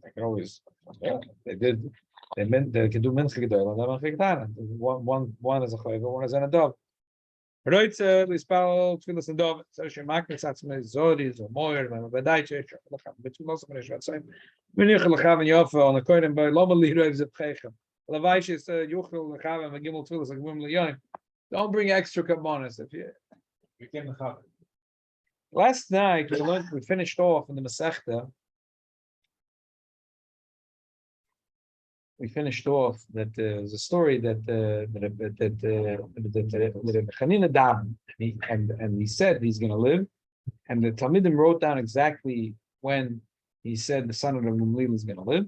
I can always. Yeah, they did. They meant they could do mincha gedol and then chayktana. One is a chayva, one is an adav. Right, we spell tfilas and dov. So she maknes atzmei zodis or moyer and bedayche. Between lots of many shots. When you lechav and yofa on the koinen by lama liroiv zepchechem. Lavaish is yuchel lechav and gimel tfilas like gimel liyonim. Don't bring extra kabbonis if you. We can have it. Last night we finished off in the Masechta. We finished off that there's a story that Chanina died, and he said he's going to live, and the Talmidim wrote down exactly when he said the son of the Gamliel is going to live.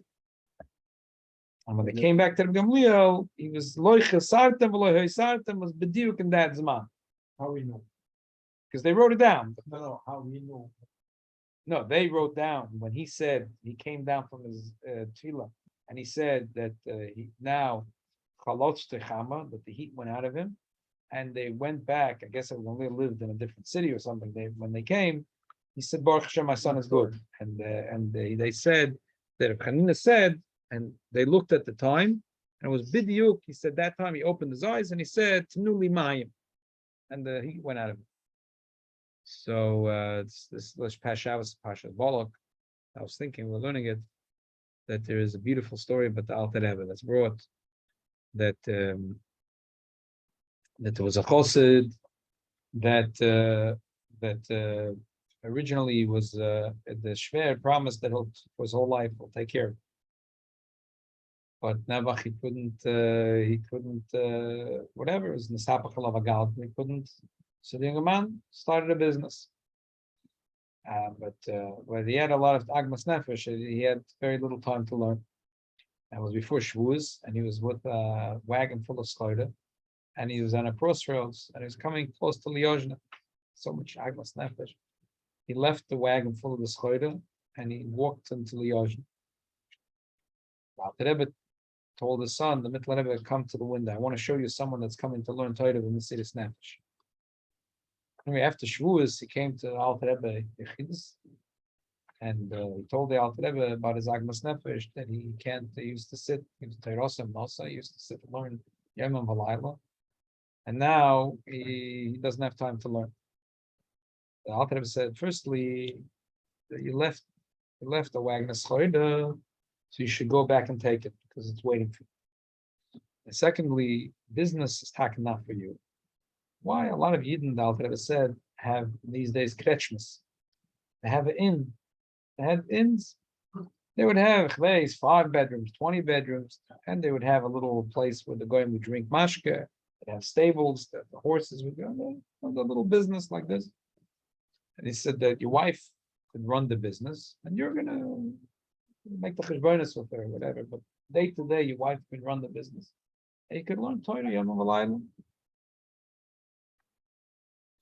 And when they came back to the Gamliel, he was loiche sartem v'loiche sartem was bediuk in that zman. How we know? Because they wrote it down. No, how we know? No, they wrote down when he said he came down from his tefillah, and he said that he now chalotz techama, that the heat went out of him, and they went back. I guess when they lived in a different city or something. When they came, he said, "Baruch Hashem, my son is good." And they said that Chanina said, and they looked at the time, and it was bidiyuk. He said that time he opened his eyes and he said, "Tnuli mayim," and the heat went out of him. So this Pasha was Pasha Bolok. I was thinking we're learning it that there is a beautiful story about the Alter Rebbe that's brought that that there was a chassid that originally was the Shver promised that for his whole life he'll take care of it. But Nebuch he couldn't whatever it was Nesapach Alav he couldn't. So the young man started a business. But when he had a lot of agmas nefesh, he had very little time to learn. That was before Shavuos, and he was with a wagon full of skoida, and he was on a crossroads, and he was coming close to Liozna. So much agmas nefesh. He left the wagon full of the skoida, and he walked into Liozna. The Rebbe told his son, the Mittel Rebbe, come to the window. I want to show you someone that's coming to learn Torah in the city nefesh. Anyway, after Shavuos, he came to the Alter Rebbe Yechidus, and he told the Alter Rebbe about his agmas nefesh that he can't. He used to sit. He was Teirosim also. He used to sit and learn Yom and V'Layla, and now he doesn't have time to learn. The Alter Rebbe said, firstly, that you left the wagon of Schoida, so you should go back and take it because it's waiting for you. And secondly, business is taken enough for you. Why a lot of Yidden, the Alter Rebbe said, have these days kretschmas. They have an inn. They have inns. They would have chveis, 5 bedrooms, 20 bedrooms, and they would have a little place where the going would drink mashke. They have stables, the horses would go, a little business like this. And he said that your wife could run the business, and you're gonna make the cheshbonos with her, whatever. But day to day, your wife could run the business. And you could learn Torah Yom V'Layla.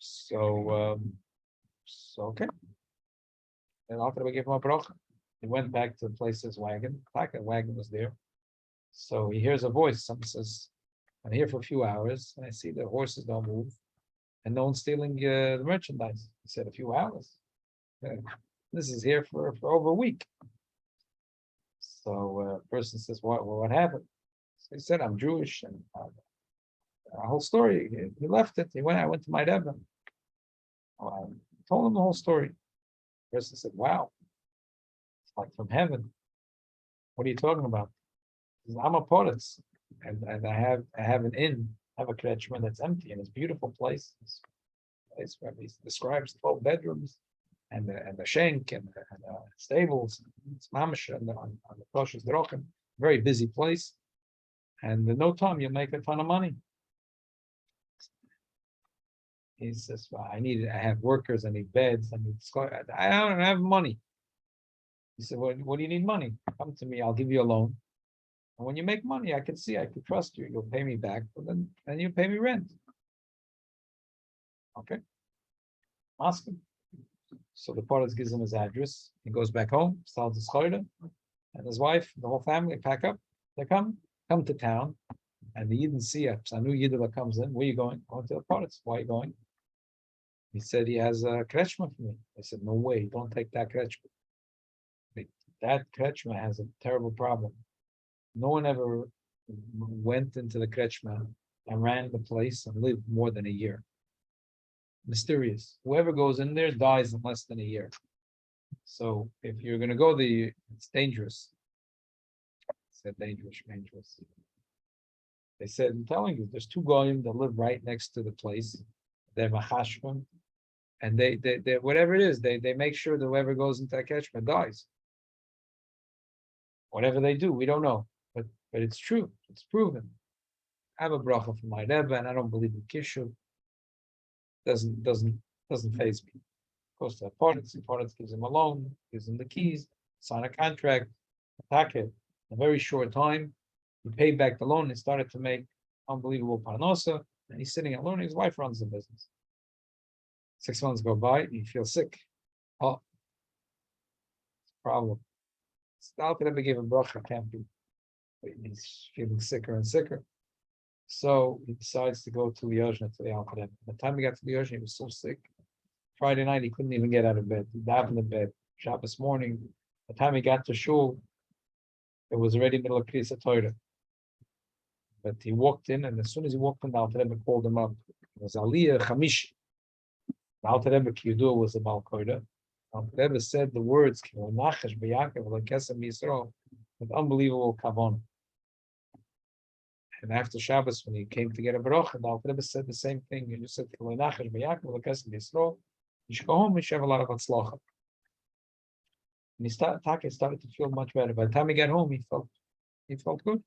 So okay. And after we gave him a bracha, he went back to the place his wagon. Like a wagon was there. So he hears a voice. Someone says, "I'm here for a few hours, and I see the horses don't move, and no one's stealing the merchandise." He said, "A few hours? This is here for over a week." So person says, "What happened?" So he said, "I'm Jewish," and a whole story. He left it. I went to my Rebbe. I told him the whole story. The person said, "Wow, it's like from heaven. What are you talking about?" He says, "I'm a poritz, and I have an inn, I have a kretschmer that's empty, and it's a beautiful place. It's a place where he describes 12 bedrooms and the shank and the stables. It's mamish on the Kosher Drochen, very busy place. And in no time you'll make a ton of money." He says, "Well, I have workers, I need beds, I don't have money." He said, "What do you need money? Come to me, I'll give you a loan. And when you make money, I can trust you. You'll pay me back, but then you pay me rent." Okay. Ask him. So the Poritz gives him his address. He goes back home, starts his chodesh, and his wife, the whole family pack up. They come to town, and the Yidden see a new Yidden that comes in. "Where are you going?" "Going to the Poritz." "Why are you going?" He said, "He has a kretschmer for me." I said, "No way, don't take that kretschmer. That kretschmer has a terrible problem. No one ever went into the kretschmer and ran the place and lived more than a year. Mysterious. Whoever goes in there dies in less than a year. So if you're going to go there, it's dangerous." I said, dangerous. They said, "I'm telling you, there's 2 goyim that live right next to the place. They're machashvan, and they whatever it is, they make sure that whoever goes into that kretschmer dies. Whatever they do, we don't know, but it's true. It's proven. I have a bracha from my Rebbe, and I don't believe in kishu. Doesn't faze me." Goes to the Poritz gives him a loan, gives him the keys, sign a contract, attack it. In a very short time, he paid back the loan and started to make unbelievable parnosa, and he's sitting and learning. His wife runs the business. 6 months go by, he feels sick. Oh, problem. How could ever give a bracha? Can't be. He's feeling sicker and sicker. So he decides to go to Lyozhna, to the Alter Rebbe. By the time he got to Lyozhna, he was so sick. Friday night, he couldn't even get out of bed. He died in the bed. Shabbos morning, by the time he got to shul, it was already middle of Kriyas Torah. But he walked in, and as soon as he walked in, the Alter Rebbe called him up. It was Aliyah Chamish. The Alter Rebbe Kiyudu was the Baal Koida. The Rebbe said the words with unbelievable kavanah. And after Shabbos, when he came to get a bracha, the Alter Rebbe said the same thing. He just said, "You should go home. You should have a lot of atzlacha." And he started to feel much better. By the time he got home, he felt good.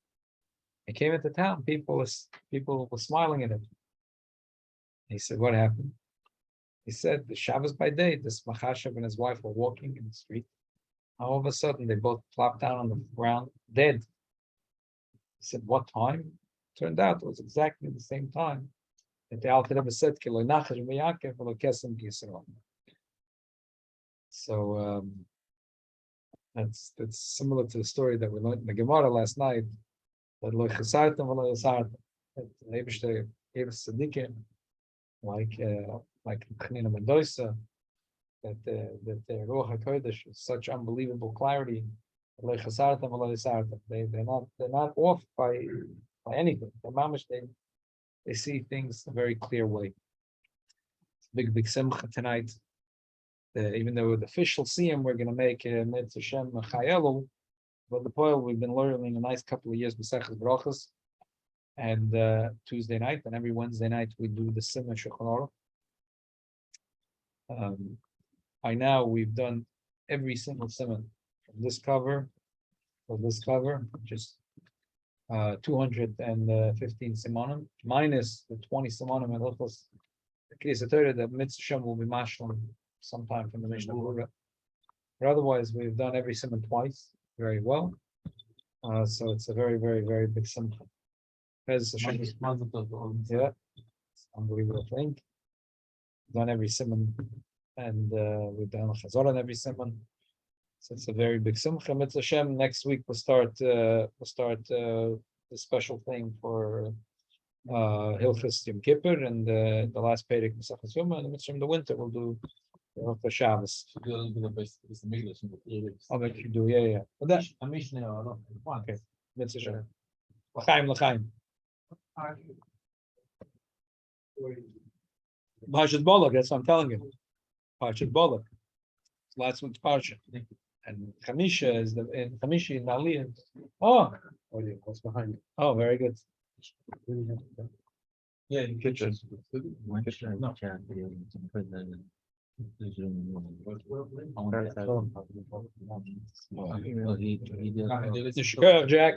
He came into town. People were smiling at him. He said, "What happened?" He said, "The Shabbos by day, this Machashav and his wife were walking in the street. All of a sudden, they both plopped down on the ground, dead." He said, "What time?" Turned out it was exactly the same time that the Alter Rebbe said, "Kilo nachash v'yakev v'lo kesem Yisrael." So that's similar to the story that we learned in the Gemara last night. That lo chesartem v'lo yasartem. That the Eibishter gave us tzaddikim like Chanina Mendoza. That the Ruach HaKodesh is such unbelievable clarity. Lo chesartem v'lo yasartem. They're not off by anything. The mamish, they see things a very clear way. It's a big simcha tonight. Even though the official siyum, we're going to make Mitzvah Shem Chayelu, but the poil we've been learning a nice couple of years B'Sechas Brachas, and Tuesday night, and every Wednesday night we do the Simon Shulchan Aruch. By now we've done every single simon from this cover for this cover, which is 215 simonim, minus the 20 simonim and Hilchos Kriyas Torah that Mitzvah will be mashlim sometime from the Mishnah Berurah. But otherwise, we've done every simon twice very well. So it's a very, very, very big simcha. As yeah, it's unbelievable thing. Done every simon, and we've done a chazor on every simon. So it's a very big simcha. Mitzvah Hashem. Next week we'll start the special thing for Hilchos Yom Kippur, and the last Perek Masachas Yoma, and in the winter we'll do Hilchos Shabbos. To do a little bit of this English in the 3 weeks. I'll make you do, yeah. But that A Mishnah or not, one. Okay. Mitzvah Hashem. L'chaim. Parshat Bolak, that's what I'm telling you. Parshat Bolak. Last week's Parsha. And Chamisha is in Chamishi in Aliyah. Oh, what's behind it? Oh, very good. Yeah, in kitchen. When should I No. check the put the Zoom? The Shkoyach, Jack.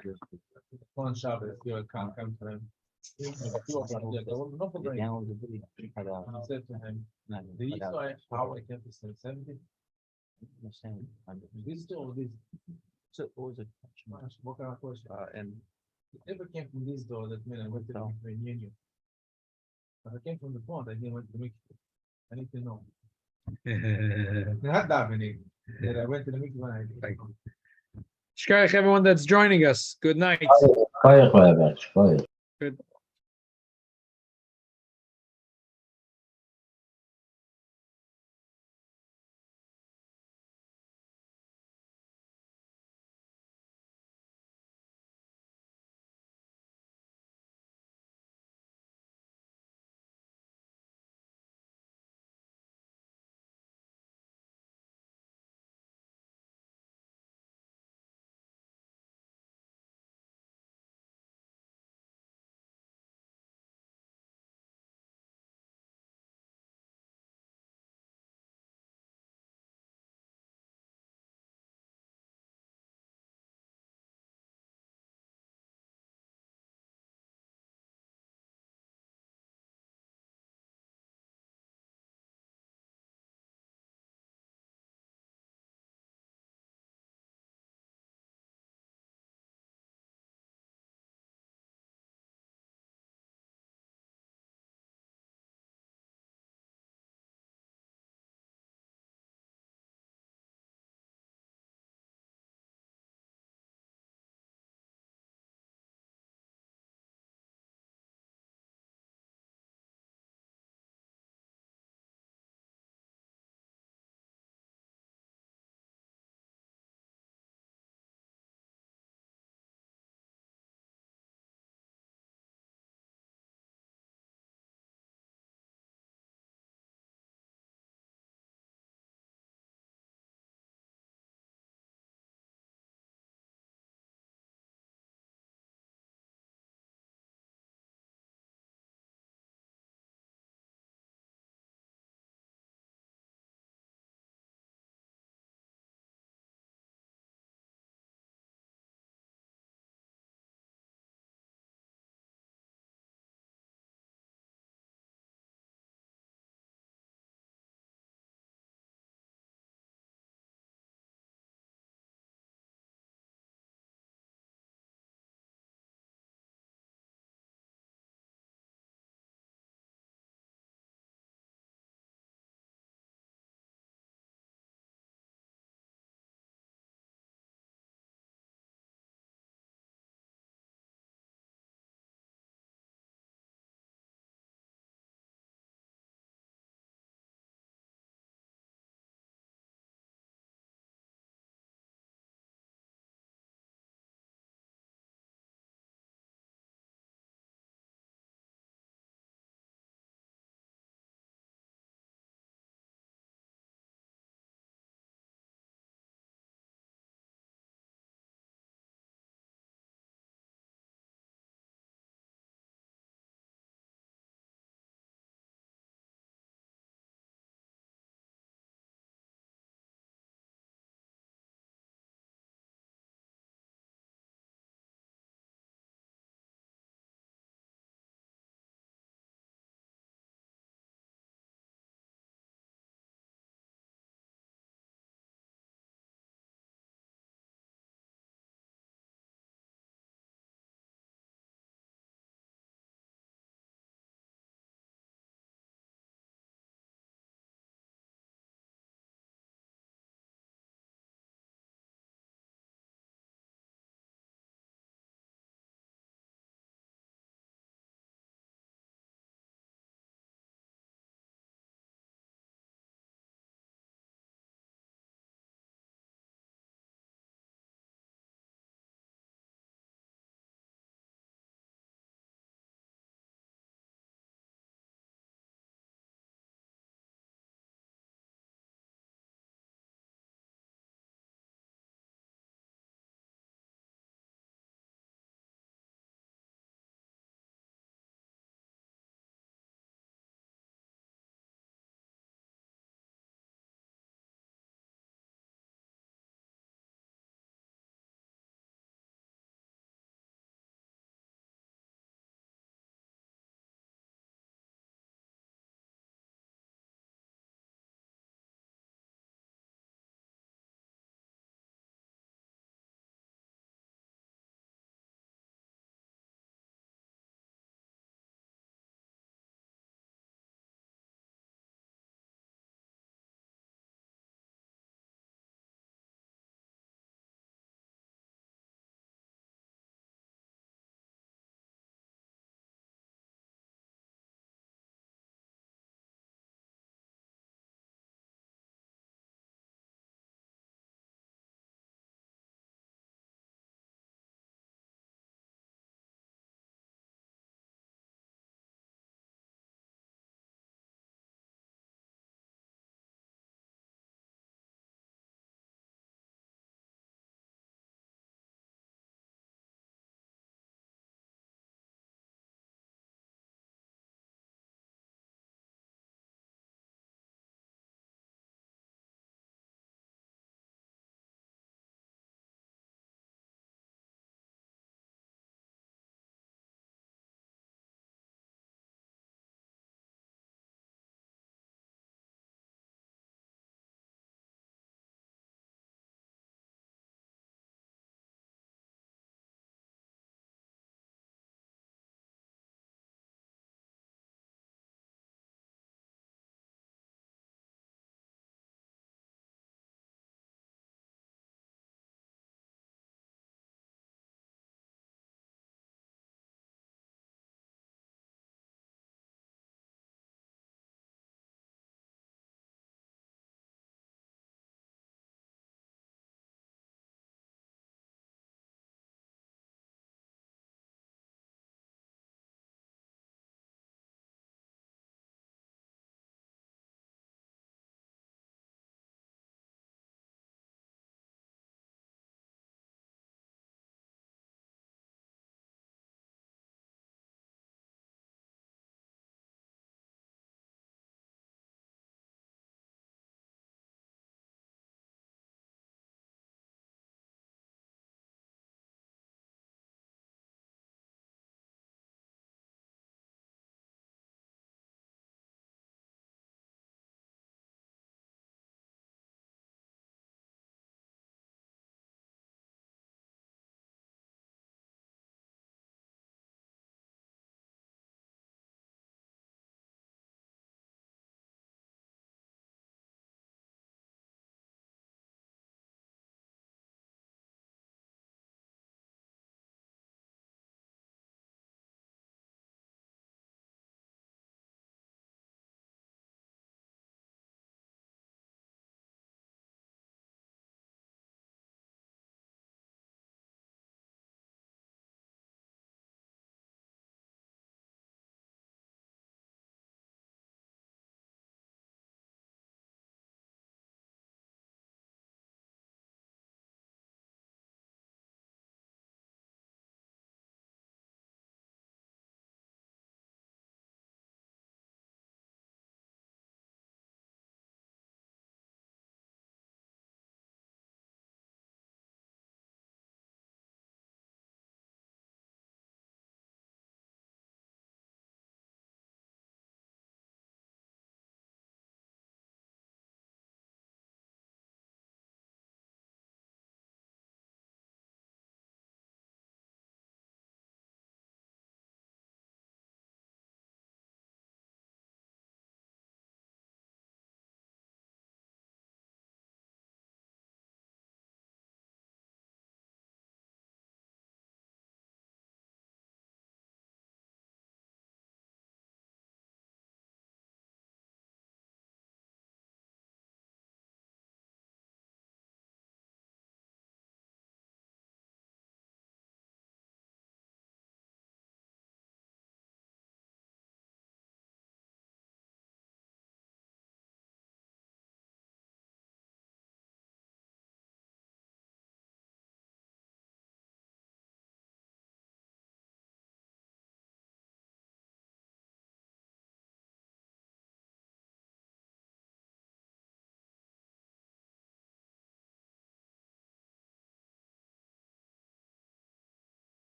One Shabbos, you come to him. I said to him, do you know how I came to 70? This door, this. So what was it? What kind of question? And It never came from this door that meant I went to the reunion. If I came from the front, I didn't want to make it. I need to know. Not davening, that I went to the meeting when I. Shkoyach, everyone that's joining us. Good night. Fire, Good.